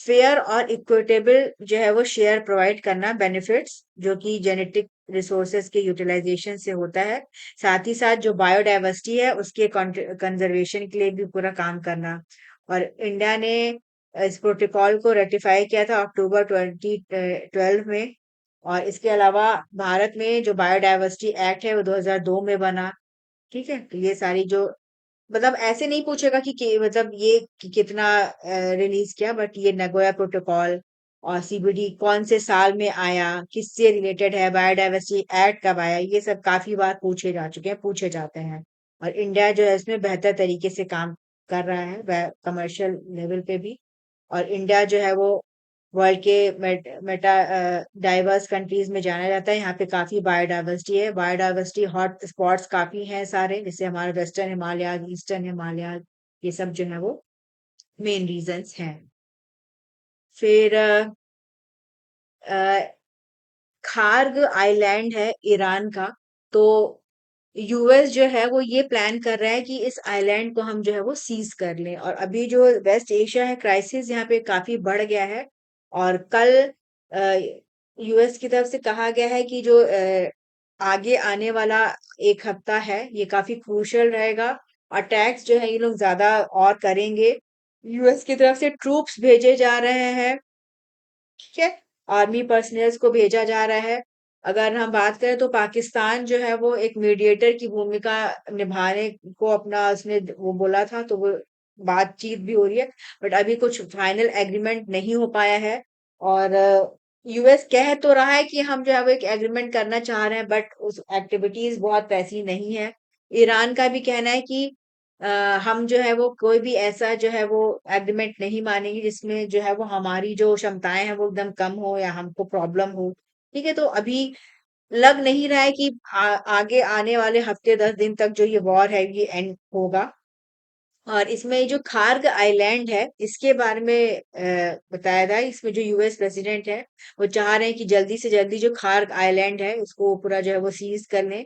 फेयर और इक्विटेबल जो है वो शेयर प्रोवाइड करना बेनिफिट्स जो कि जेनेटिक रिसोर्सेज के यूटिलाइजेशन से होता है। साथ ही साथ जो बायोडाइवर्सिटी है उसके कंजर्वेशन के लिए भी पूरा काम करना। और इंडिया ने इस प्रोटोकॉल को रेटिफाई किया था अक्टूबर 2012 में। और इसके अलावा भारत में जो बायोडायवर्सिटी एक्ट है वो 2002 में बना। ठीक है। तो ये सारी जो मतलब ऐसे नहीं पूछेगा मतलब ये कि कितना रिलीज किया, बट ये नगोया प्रोटोकॉल और सीबीडी कौन से साल में आया, किससे रिलेटेड है, बायोडायवर्सिटी एक्ट कब आया, ये सब काफी बार पूछे जा चुके हैं, पूछे जाते हैं। और इंडिया जो है इसमें बेहतर तरीके से काम कर रहा है कमर्शियल लेवल पे भी। और इंडिया जो है वो वर्ल्ड के मेटा डाइवर्स कंट्रीज में जाना जाता है। यहाँ पे काफी बायोडाइवर्सिटी है। बायोडाइवर्सिटी हॉट स्पॉट्स काफी हैं सारे, जैसे हमारे वेस्टर्न हिमालय, ईस्टर्न हिमालय, ये सब जो है वो मेन रीजंस हैं। फिर अ, खार्ग आइलैंड है ईरान का। तो यूएस जो है वो ये प्लान कर रहा है कि इस आइलैंड को हम जो है वो सीज कर लें। और अभी जो वेस्ट एशिया है क्राइसिस यहाँ पे काफी बढ़ गया है। और कल यूएस की तरफ से कहा गया है कि जो आगे आने वाला एक हफ्ता है ये काफी क्रूशियल रहेगा। अटैक्स जो है ये लोग ज्यादा और करेंगे। यूएस की तरफ से ट्रूप्स भेजे जा रहे हैं। ठीक है। आर्मी पर्सनल्स को भेजा जा रहा है। अगर हम बात करें तो पाकिस्तान जो है वो एक मीडिएटर की भूमिका निभाने को अपना उसने वो बोला था, तो वो बातचीत भी हो रही है। बट अभी कुछ फाइनल एग्रीमेंट नहीं हो पाया है। और यूएस कह तो रहा है कि हम जो है वो एक एग्रीमेंट करना चाह रहे हैं, बट उस एक्टिविटीज बहुत वैसी नहीं है। ईरान का भी कहना है कि अ, हम जो है वो कोई भी ऐसा जो है वो एग्रीमेंट नहीं मानेंगे जिसमें जो है वो हमारी जो क्षमताएं हैं वो एकदम कम हो या हमको प्रॉब्लम हो। ठीक है। तो अभी लग नहीं रहा है कि आगे आने वाले हफ्ते 10 दिन तक जो ये वॉर है ये एंड होगा। और इसमें जो खार्ग आइलैंड है इसके बारे में बताया था। इसमें जो यूएस प्रेसिडेंट है वो चाह रहे हैं कि जल्दी से जल्दी जो खार्ग आइलैंड है उसको पूरा जो है वो सीज कर लें।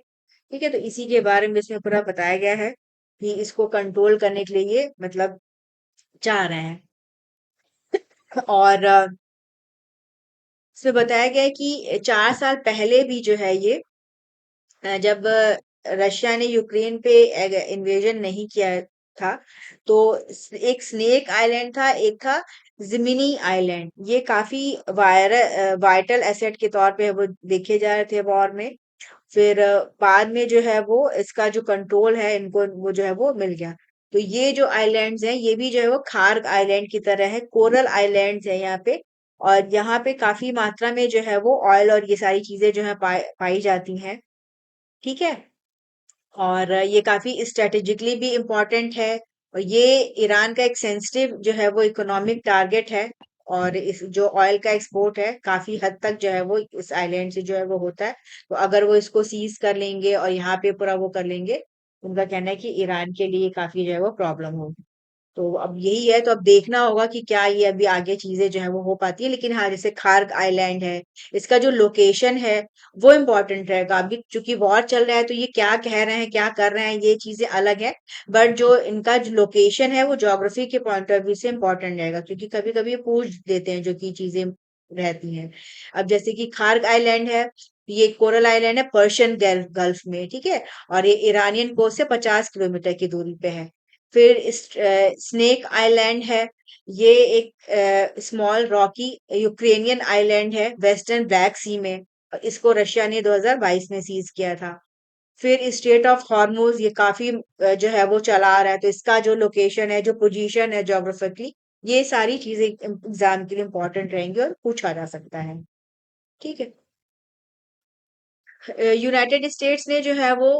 ठीक है। तो इसी के बारे में इसमें पूरा बताया गया है कि इसको कंट्रोल करने के लिए ये मतलब चाह रहे हैं। और इसमें बताया गया है कि 4 साल पहले भी जो है ये जब रशिया ने यूक्रेन पे इन्वेजन नहीं किया था, तो एक स्नेक आइलैंड था, एक था जिमिनी आइलैंड। ये काफी वाइटल एसेट के तौर पे वो देखे जा रहे थे वॉर में। फिर बाद में जो है वो इसका जो कंट्रोल है इनको वो जो है वो मिल गया। तो ये जो आइलैंड्स हैं ये भी जो है वो खार्ग आइलैंड की तरह है, कोरल आइलैंड्स है यहाँ पे। और यहाँ पे काफी मात्रा में जो है वो ऑयल और ये सारी चीजें जो है पाई जाती हैं। ठीक है। और ये काफी स्ट्रेटेजिकली भी इम्पोर्टेंट है। और ये ईरान का एक सेंसिटिव जो है वो इकोनॉमिक टारगेट है। और इस जो ऑयल का एक्सपोर्ट है काफी हद तक जो है वो इस आइलैंड से जो है वो होता है। तो अगर वो इसको सीज कर लेंगे और यहाँ पे पूरा वो कर लेंगे, उनका कहना है कि ईरान के लिए काफी जो है वो प्रॉब्लम होगी। तो अब यही है, तो अब देखना होगा कि क्या ये अभी आगे चीजें जो है वो हो पाती है। लेकिन हाँ, जैसे खार्ग आइलैंड है, इसका जो लोकेशन है वो इम्पोर्टेंट रहेगा। अभी चूंकि वॉर चल रहा है तो ये क्या कह रहे हैं क्या कर रहे हैं ये चीजें अलग है। बट जो इनका जो लोकेशन है वो ज्योग्राफी के पॉइंट ऑफ व्यू से इम्पोर्टेंट रहेगा, क्योंकि कभी कभी ये पूछ देते हैं जो की चीजें रहती हैं। अब जैसे कि खार्ग आइलैंड है, ये कोरल आइलैंड है पर्शियन गल्फ में। ठीक है। और ये ईरानियन कोस्ट से 50 किलोमीटर की दूरी पे है। फिर स्नेक आइलैंड है, ये एक स्मॉल रॉकी यूक्रेनियन आइलैंड है वेस्टर्न ब्लैक सी में। और इसको रशिया ने 2022 में सीज किया था। फिर स्ट्रेट ऑफ हॉर्मुज ये काफी जो है वो चला आ रहा है, तो इसका जो लोकेशन है, जो पोजीशन है ज्योग्राफिकली, ये सारी चीजें एग्जाम के लिए इंपॉर्टेंट रहेंगी और पूछा जा सकता है। ठीक है। यूनाइटेड स्टेट्स ने जो है वो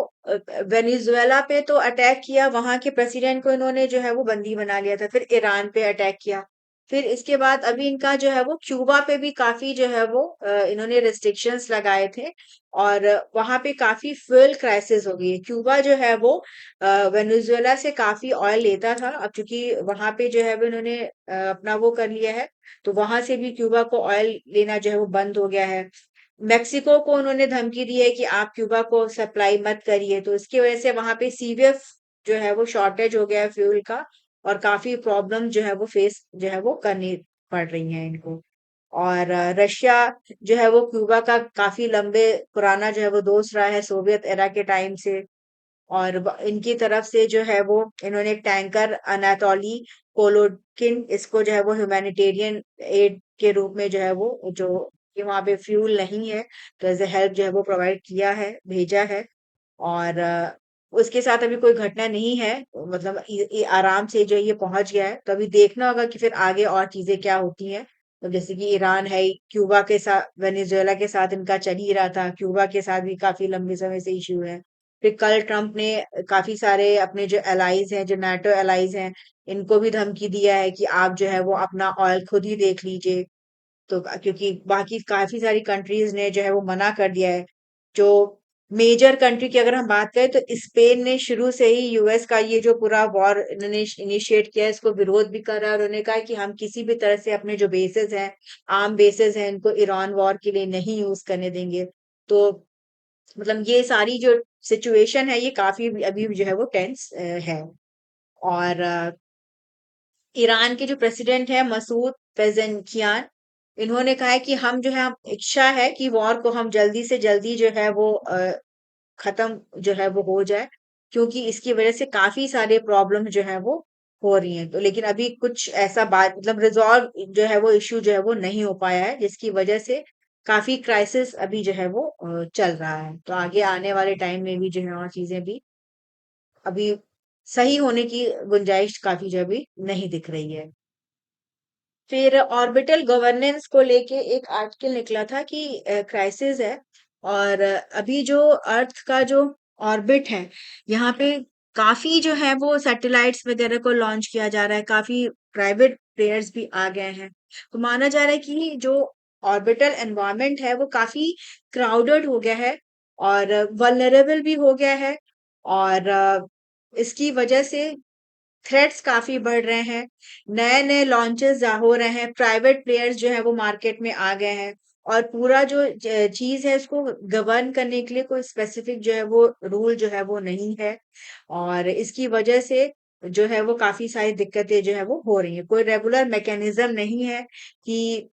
वेनेजुएला पे तो अटैक किया, वहां के प्रेसिडेंट को इन्होंने जो है वो बंदी बना लिया था। फिर ईरान पे अटैक किया। फिर इसके बाद अभी इनका जो है वो क्यूबा पे भी काफी जो है वो इन्होंने रिस्ट्रिक्शंस लगाए थे, और वहां पे काफी फ्यूल क्राइसिस हो गई है। क्यूबा जो है वो वेनेजुएला से काफी ऑयल लेता था, अब चूंकि वहां पे जो है वो इन्होंने अपना वो कर लिया है, तो वहां से भी क्यूबा को ऑयल लेना जो है वो बंद हो गया है। मेक्सिको को उन्होंने धमकी दी है कि आप क्यूबा को सप्लाई मत करिए, तो इसकी वजह से वहां पे सीवियर जो है वो शॉर्टेज हो गया है फ्यूल का, और काफी प्रॉब्लम जो है वो फेस जो है वो करनी पड़ रही है इनको। और रशिया जो है वो क्यूबा का काफी लंबे पुराना जो है वो दोस्त रहा है, सोवियत एरा के टाइम से। और इनकी तरफ से जो है वो इन्होंने एक टैंकर अनातोली कोलोकिन, इसको जो है वो ह्यूमैनिटेरियन एड के रूप में जो है वो, जो कि वहां पे फ्यूल नहीं है, तो एज ए हेल्प जो है वो प्रोवाइड किया है, भेजा है। और उसके साथ अभी कोई घटना नहीं है, मतलब आराम से जो ये पहुंच गया है। तो अभी देखना होगा कि फिर आगे और चीजें क्या होती हैं। तो जैसे कि ईरान है, क्यूबा के साथ, वेनेजुएला के साथ इनका चल ही रहा था, क्यूबा के साथ भी काफी लंबे समय से इश्यू है। फिर कल ट्रम्प ने काफी सारे अपने जो एलाइज हैं, जो नाटो एलाइज हैं, इनको भी धमकी दिया है कि आप जो है वो अपना ऑयल खुद ही देख लीजिए। तो क्योंकि बाकी काफी सारी कंट्रीज ने जो है वो मना कर दिया है। जो मेजर कंट्री की अगर हम बात करें, तो स्पेन ने शुरू से ही यूएस का ये जो पूरा वॉर इन्होंने इनिशिएट किया है, इसको विरोध भी कर रहा है। और उन्होंने कहा है कि हम किसी भी तरह से अपने जो बेसेस हैं, आर्म बेसेस हैं, इनको ईरान वॉर के लिए नहीं यूज करने देंगे। तो मतलब ये सारी जो सिचुएशन है, ये काफी अभी जो है वो टेंस है। और ईरान के जो प्रेसिडेंट है मसूद पेजेंकियान, इन्होंने कहा है कि हम जो है, इच्छा है कि वॉर को हम जल्दी से जल्दी जो है वो खत्म जो है वो हो जाए, क्योंकि इसकी वजह से काफी सारे प्रॉब्लम जो है वो हो रही हैं। तो लेकिन अभी कुछ ऐसा बात, मतलब रिजॉल्व जो है वो इश्यू जो है वो नहीं हो पाया है, जिसकी वजह से काफी क्राइसिस अभी जो है वो चल रहा है। तो आगे आने वाले टाइम में भी जो है और चीजें भी अभी सही होने की गुंजाइश काफी जो अभी नहीं दिख रही है। फिर ऑर्बिटल गवर्नेंस को लेके एक आर्टिकल निकला था कि क्राइसिस है, और अभी जो अर्थ का जो ऑर्बिट है, यहाँ पे काफी जो है वो सैटेलाइट्स वगैरह को लॉन्च किया जा रहा है, काफी प्राइवेट प्लेयर्स भी आ गए हैं। तो माना जा रहा है कि जो ऑर्बिटल एनवायरनमेंट है वो काफी क्राउडेड हो गया है, और वल्नरेबल भी हो गया है। और इसकी वजह से थ्रेट्स काफी बढ़ रहे हैं, नए नए लॉन्चेस हो रहे हैं, प्राइवेट प्लेयर्स जो है वो मार्केट में आ गए हैं, और पूरा जो चीज है इसको गवर्न करने के लिए कोई स्पेसिफिक जो है वो रूल जो है वो नहीं है। और इसकी वजह से जो है वो काफी सारी दिक्कतें जो है वो हो रही है, कोई रेगुलर मैकेनिज्म नहीं है कि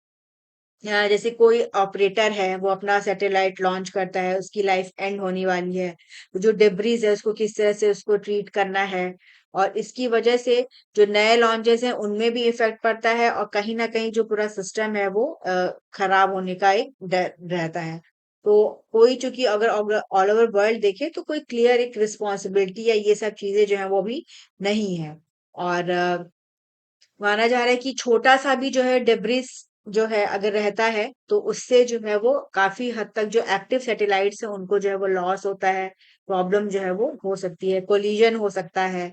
जैसे कोई ऑपरेटर है, वो अपना सैटेलाइट लॉन्च करता है, उसकी लाइफ एंड होने वाली है, जो डिब्रीज है उसको किस तरह से उसको ट्रीट करना है। और इसकी वजह से जो नए लॉन्चेस हैं उनमें भी इफेक्ट पड़ता है, और कहीं ना कहीं जो पूरा सिस्टम है वो खराब होने का एक डर रहता है। तो कोई, चूंकि अगर ऑल ओवर वर्ल्ड देखे, तो कोई क्लियर एक रिस्पॉन्सिबिलिटी या ये सब चीजें जो है वो भी नहीं है। और माना जा रहा है कि छोटा सा भी जो है डिब्रिस जो है अगर रहता है, तो उससे जो है वो काफी हद तक जो एक्टिव सैटेलाइट्स है उनको जो है वो लॉस होता है, प्रॉब्लम जो है वो हो सकती है, कोलिजन हो सकता है।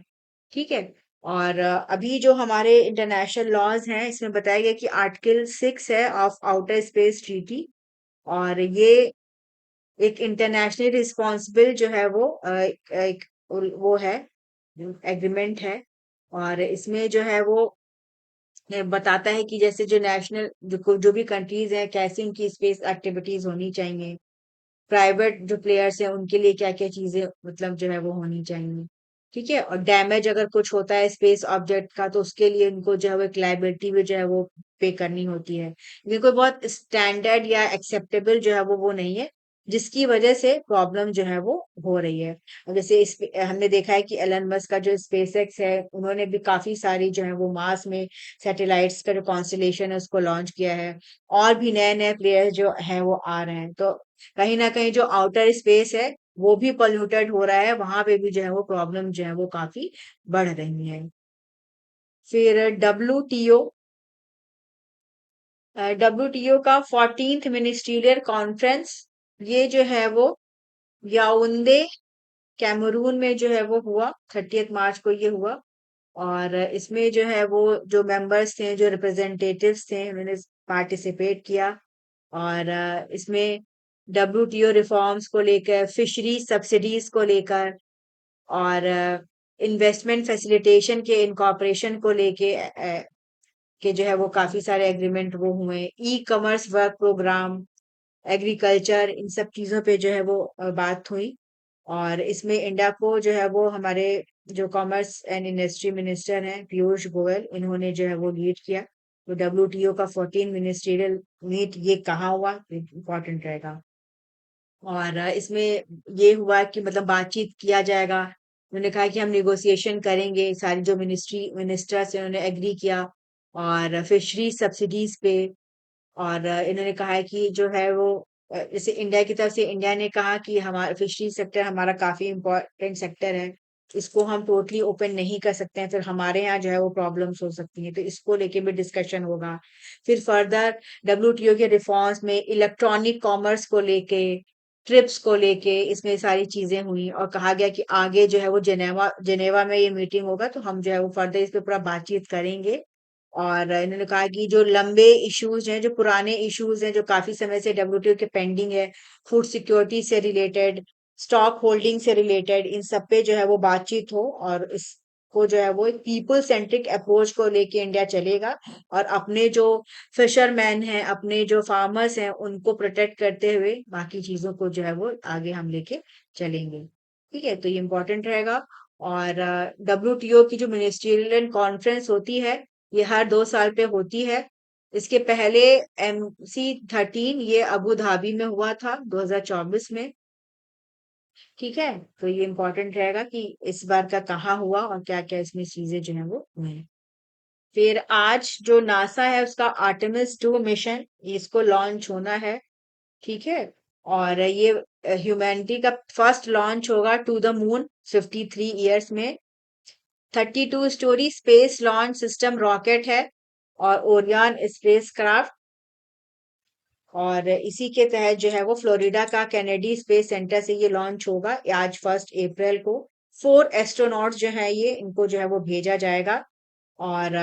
ठीक है। और अभी जो हमारे इंटरनेशनल लॉज हैं, इसमें बताया गया कि आर्टिकल 6 है ऑफ आउटर स्पेस ट्रीटी, और ये एक इंटरनेशनली रिस्पॉन्सिबल जो है वो एक वो है, एग्रीमेंट है। और इसमें जो है वो बताता है कि जैसे जो नेशनल जो भी कंट्रीज हैं, कैसे उनकी स्पेस एक्टिविटीज होनी चाहिए, प्राइवेट जो प्लेयर्स हैं उनके लिए क्या क्या चीजें मतलब जो है वो होनी चाहिए। ठीक है। और डैमेज अगर कुछ होता है स्पेस ऑब्जेक्ट का, तो उसके लिए उनको जो है वो एक लाइबिलिटी भी जो है वो पे करनी होती है। ये कोई बहुत स्टैंडर्ड या एक्सेप्टेबल जो है वो नहीं है, जिसकी वजह से प्रॉब्लम जो है वो हो रही है। अब जैसे हमने देखा है कि एलन मस्क का जो स्पेसएक्स है, उन्होंने भी काफी सारी जो है वो मास में सैटेलाइट्स का जो कॉन्स्टलेशन है उसको लॉन्च किया है, और भी नए नए प्लेयर्स जो हैं वो आ रहे हैं। तो कहीं ना कहीं जो आउटर स्पेस है, वो भी पॉल्यूटेड हो रहा है, वहां पे भी जो है वो प्रॉब्लम जो है वो काफी बढ़ रही है। फिर डब्ल्यूटीओ का 14th मिनिस्ट्रियल कॉन्फ्रेंस, ये जो है वो याओंदे कैमरून में जो है वो हुआ, 30 मार्च को ये हुआ। और इसमें जो है वो जो मेंबर्स थे, जो रिप्रेजेंटेटिव्स थे, उन्होंने पार्टिसिपेट किया। और इसमें डब्ल्यूटीओ रिफॉर्म्स को लेकर, फिशरी सब्सिडीज को लेकर, और इन्वेस्टमेंट फैसिलिटेशन के इनकॉर्पोरेशन को लेके के जो है वो काफी सारे एग्रीमेंट वो हुए। E commerce work program, agriculture, इन सब चीजों पे जो है वो बात हुई। और इसमें इंडिया को जो है वो हमारे जो कॉमर्स एंड इंडस्ट्री मिनिस्टर हैं पीयूष गोयल, इन्होंने जो है वो लीड किया। तो डब्ल्यूटीओ का 14 मिनिस्ट्रियल मीट ये कहाँ हुआ, इम्पोर्टेंट रहेगा। और इसमें ये हुआ कि मतलब बातचीत किया जाएगा। उन्होंने कहा कि हम निगोशिएशन करेंगे, सारी जो मिनिस्टर्स हैं उन्होंने एग्री किया। और फिशरी सब्सिडीज पे, और इन्होंने कहा है कि जो है वो जैसे इंडिया की तरफ से इंडिया ने कहा कि हमारा फिशरी सेक्टर हमारा काफी इम्पोर्टेंट सेक्टर है, इसको हम टोटली ओपन नहीं कर सकते हैं, फिर हमारे यहाँ जो है वो प्रॉब्लम्स हो सकती हैं, तो इसको लेके भी डिस्कशन होगा। फिर फर्दर डब्ल्यूटीओ के रिफॉर्म्स में इलेक्ट्रॉनिक कॉमर्स को लेके, ट्रिप्स को लेके, इसमें सारी चीजें हुई। और कहा गया कि आगे जो है वो जेनेवा जेनेवा में ये मीटिंग होगा, तो हम जो है वो फर्दर इस पे पूरा बातचीत करेंगे। और इन्होंने कहा कि जो लंबे इश्यूज हैं, जो पुराने इश्यूज हैं, जो काफी समय से डब्ल्यूटीओ के पेंडिंग है, फूड सिक्योरिटी से रिलेटेड, स्टॉक होल्डिंग से रिलेटेड, इन सब पे जो है वो बातचीत हो। और इसको जो है वो एक पीपल सेंट्रिक अप्रोच को लेके इंडिया चलेगा। और अपने जो फिशरमैन हैं, अपने जो फार्मर्स हैं, उनको प्रोटेक्ट करते हुए बाकी चीजों को जो है वो आगे हम लेके चलेंगे। ठीक है, तो ये इम्पोर्टेंट रहेगा। और डब्ल्यूटीओ की जो मिनिस्ट्रियल कॉन्फ्रेंस होती है, ये हर 2 साल पे होती है। इसके पहले MC13 ये अबू धाबी में हुआ था 2024 में। ठीक है, तो ये इम्पोर्टेंट रहेगा कि इस बार का कहाँ हुआ और क्या क्या इसमें चीजें जो है वो हुई हैं। फिर आज जो नासा है उसका आर्टेमिस 2 मिशन, इसको लॉन्च होना है। ठीक है, और ये ह्यूमैनिटी का फर्स्ट लॉन्च होगा टू द मून 53 ईयर्स में। 32 story space launch system rocket है, और ओरियन स्पेस क्राफ्ट। और इसी के तहत जो है वो फ्लोरिडा का कैनेडी स्पेस सेंटर से ये लॉन्च होगा आज 1 अप्रैल को। 4 एस्ट्रोनॉट्स जो है ये इनको जो है वो भेजा जाएगा। और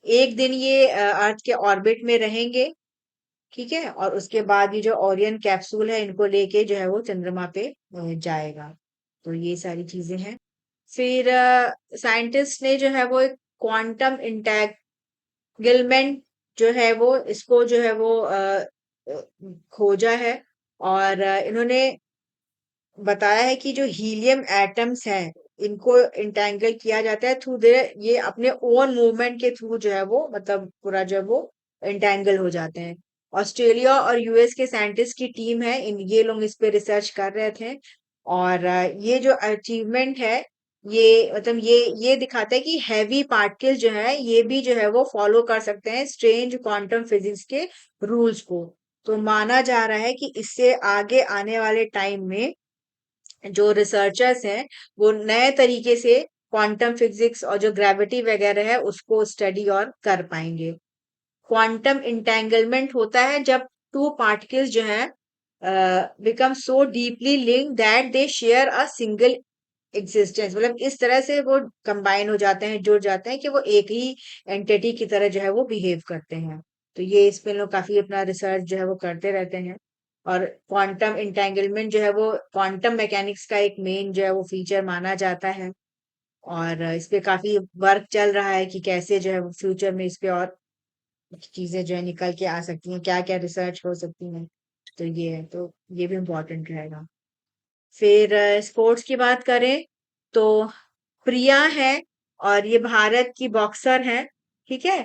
एक दिन ये अर्थ के ऑर्बिट में रहेंगे। ठीक है, और उसके बाद ये जो ओरियन कैप्सूल है इनको लेके जो है वो चंद्रमा पे जाएगा। तो ये सारी चीजें हैं। फिर साइंटिस्ट ने जो है वो एक क्वांटम गिलमेंट जो है वो इसको जो है वो अ, खोजा है। और इन्होंने बताया है कि जो हीलियम एटम्स हैं इनको इंटेंगल किया जाता है थ्रू दे, ये अपने ओन मूवमेंट के थ्रू जो है वो मतलब पूरा जो है वो इंटेंगल हो जाते हैं। ऑस्ट्रेलिया और यूएस के साइंटिस्ट की टीम है, इन ये लोग इस पे रिसर्च कर रहे थे। और ये जो अचीवमेंट है, ये मतलब ये दिखाता है कि हैवी पार्टिकल जो है ये भी जो है वो फॉलो कर सकते हैं स्ट्रेंज क्वांटम फिजिक्स के रूल्स को। तो माना जा रहा है कि इससे आगे आने वाले टाइम में जो रिसर्चर्स हैं वो नए तरीके से क्वांटम फिजिक्स और जो ग्रेविटी वगैरह है उसको स्टडी और कर पाएंगे। क्वांटम इंटेंगलमेंट होता है जब टू पार्टिकल्स जो है become so deeply linked that they share a single existence, मतलब इस तरह से वो कंबाइन हो जाते हैं, जुड़ जाते हैं कि वो एक ही एंटिटी की तरह जो है वो बिहेव करते हैं। तो ये इसमें लोग काफी अपना रिसर्च जो है वो करते रहते हैं। और क्वांटम इंटेंगलमेंट जो है वो क्वांटम मैकेनिक्स का एक मेन जो है वो फीचर माना जाता है। और इस पे काफी वर्क चल रहा है कि कैसे जो है वो फ्यूचर में इस पे और चीजें जो है निकल के आ सकती हैं, क्या क्या रिसर्च हो सकती हैं। तो ये है, तो ये भी इम्पोर्टेंट रहेगा। फिर स्पोर्ट्स की बात करें तो प्रिया है, और ये भारत की बॉक्सर हैं। ठीक है,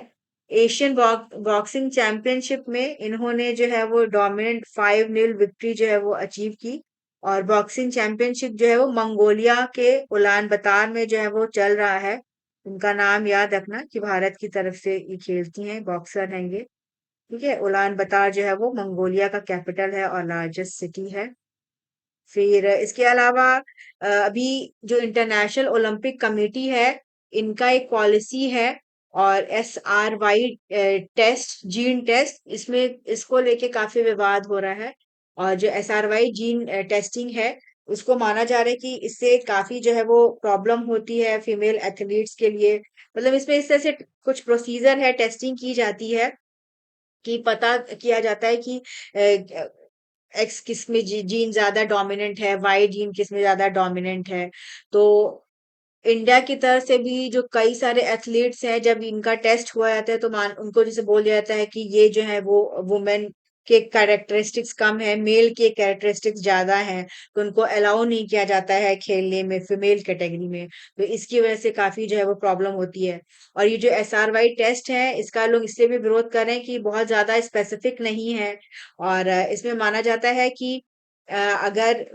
एशियन बॉक्सिंग चैंपियनशिप में इन्होंने जो है वो डोमिनेंट 5-0 विक्ट्री जो है वो अचीव की। और बॉक्सिंग चैंपियनशिप जो है वो मंगोलिया के उलान बतार में जो है वो चल रहा है। उनका नाम याद रखना कि भारत की तरफ से ये खेलती हैं, बॉक्सर हैं ये। ठीक है, उलान बतार जो है वो मंगोलिया का कैपिटल है और लार्जेस्ट सिटी है। फिर इसके अलावा अभी जो इंटरनेशनल ओलंपिक कमेटी है, इनका एक पॉलिसी है, और SRY टेस्ट, जीन टेस्ट, इसमें इसको लेके काफी विवाद हो रहा है। और जो SRY जीन टेस्टिंग है, उसको माना जा रहा है कि इससे काफी जो है वो प्रॉब्लम होती है फीमेल एथलीट्स के लिए। मतलब इसमें इस तरह से कुछ प्रोसीजर है, टेस्टिंग की जाती है कि पता किया जाता है कि एक्स किस में जीन ज्यादा डोमिनेंट है, वाई जीन किस में ज्यादा डोमिनेंट है। तो इंडिया की तरफ से भी जो कई सारे एथलीट्स हैं, जब इनका टेस्ट हुआ जाता है तो मान उनको जैसे बोल दिया जाता है कि ये जो है वो वुमेन के कैरेक्टरिस्टिक्स कम है, मेल के कैरेक्टरिस्टिक्स ज्यादा हैं, तो उनको अलाउ नहीं किया जाता है खेलने में फीमेल कैटेगरी में। तो इसकी वजह से काफी जो है वो प्रॉब्लम होती है। और ये जो SRY टेस्ट है, इसका लोग इसलिए भी विरोध कर रहे हैं कि बहुत ज्यादा स्पेसिफिक नहीं है। और इसमें माना जाता है कि अगर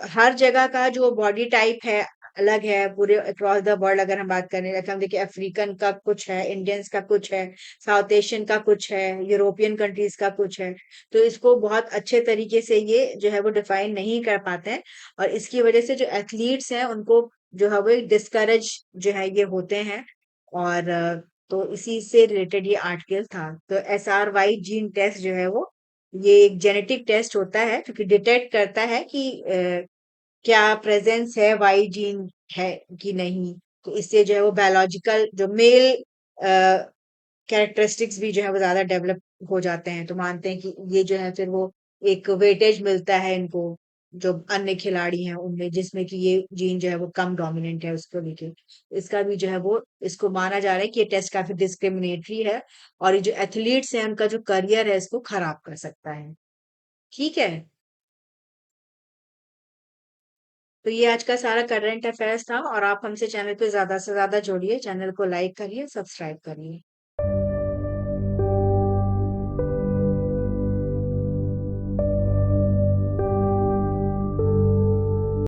हर जगह का जो बॉडी टाइप है अलग है, पूरे अक्रॉस द वर्ल्ड अगर हम बात करें, जैसे हम देखिए अफ्रीकन का कुछ है, इंडियंस का कुछ है, साउथ एशियन का कुछ है, यूरोपियन कंट्रीज का कुछ है। तो इसको बहुत अच्छे तरीके से ये जो है वो डिफाइन नहीं कर पाते हैं, और इसकी वजह से जो एथलीट्स हैं उनको जो है वो डिस्करेज जो है ये होते हैं। और तो इसी से रिलेटेड ये आर्टिकल था। तो SRY जीन टेस्ट जो है वो ये एक जेनेटिक टेस्ट होता है जो कि डिटेक्ट करता है कि क्या प्रेजेंस है वाई जीन है कि नहीं। तो इससे जो है वो बायोलॉजिकल जो मेल कैरेक्टरिस्टिक्स भी जो है वो ज्यादा डेवलप हो जाते हैं। तो मानते हैं कि ये जो है फिर वो एक वेटेज मिलता है इनको, जो अन्य खिलाड़ी हैं उनमें, जिसमें कि ये जीन जो है वो कम डोमिनेंट है उसको लेके। इसका भी जो है वो इसको माना जा रहा है कि ये टेस्ट काफी डिस्क्रिमिनेटरी है, और ये जो एथलीट्स हैं उनका जो करियर है इसको खराब कर सकता है। ठीक है। तो ये आज का सारा करंट अफेयर्स था, और आप हमसे चैनल पे ज्यादा से ज्यादा जुड़िए, चैनल को लाइक करिए, सब्सक्राइब करिए।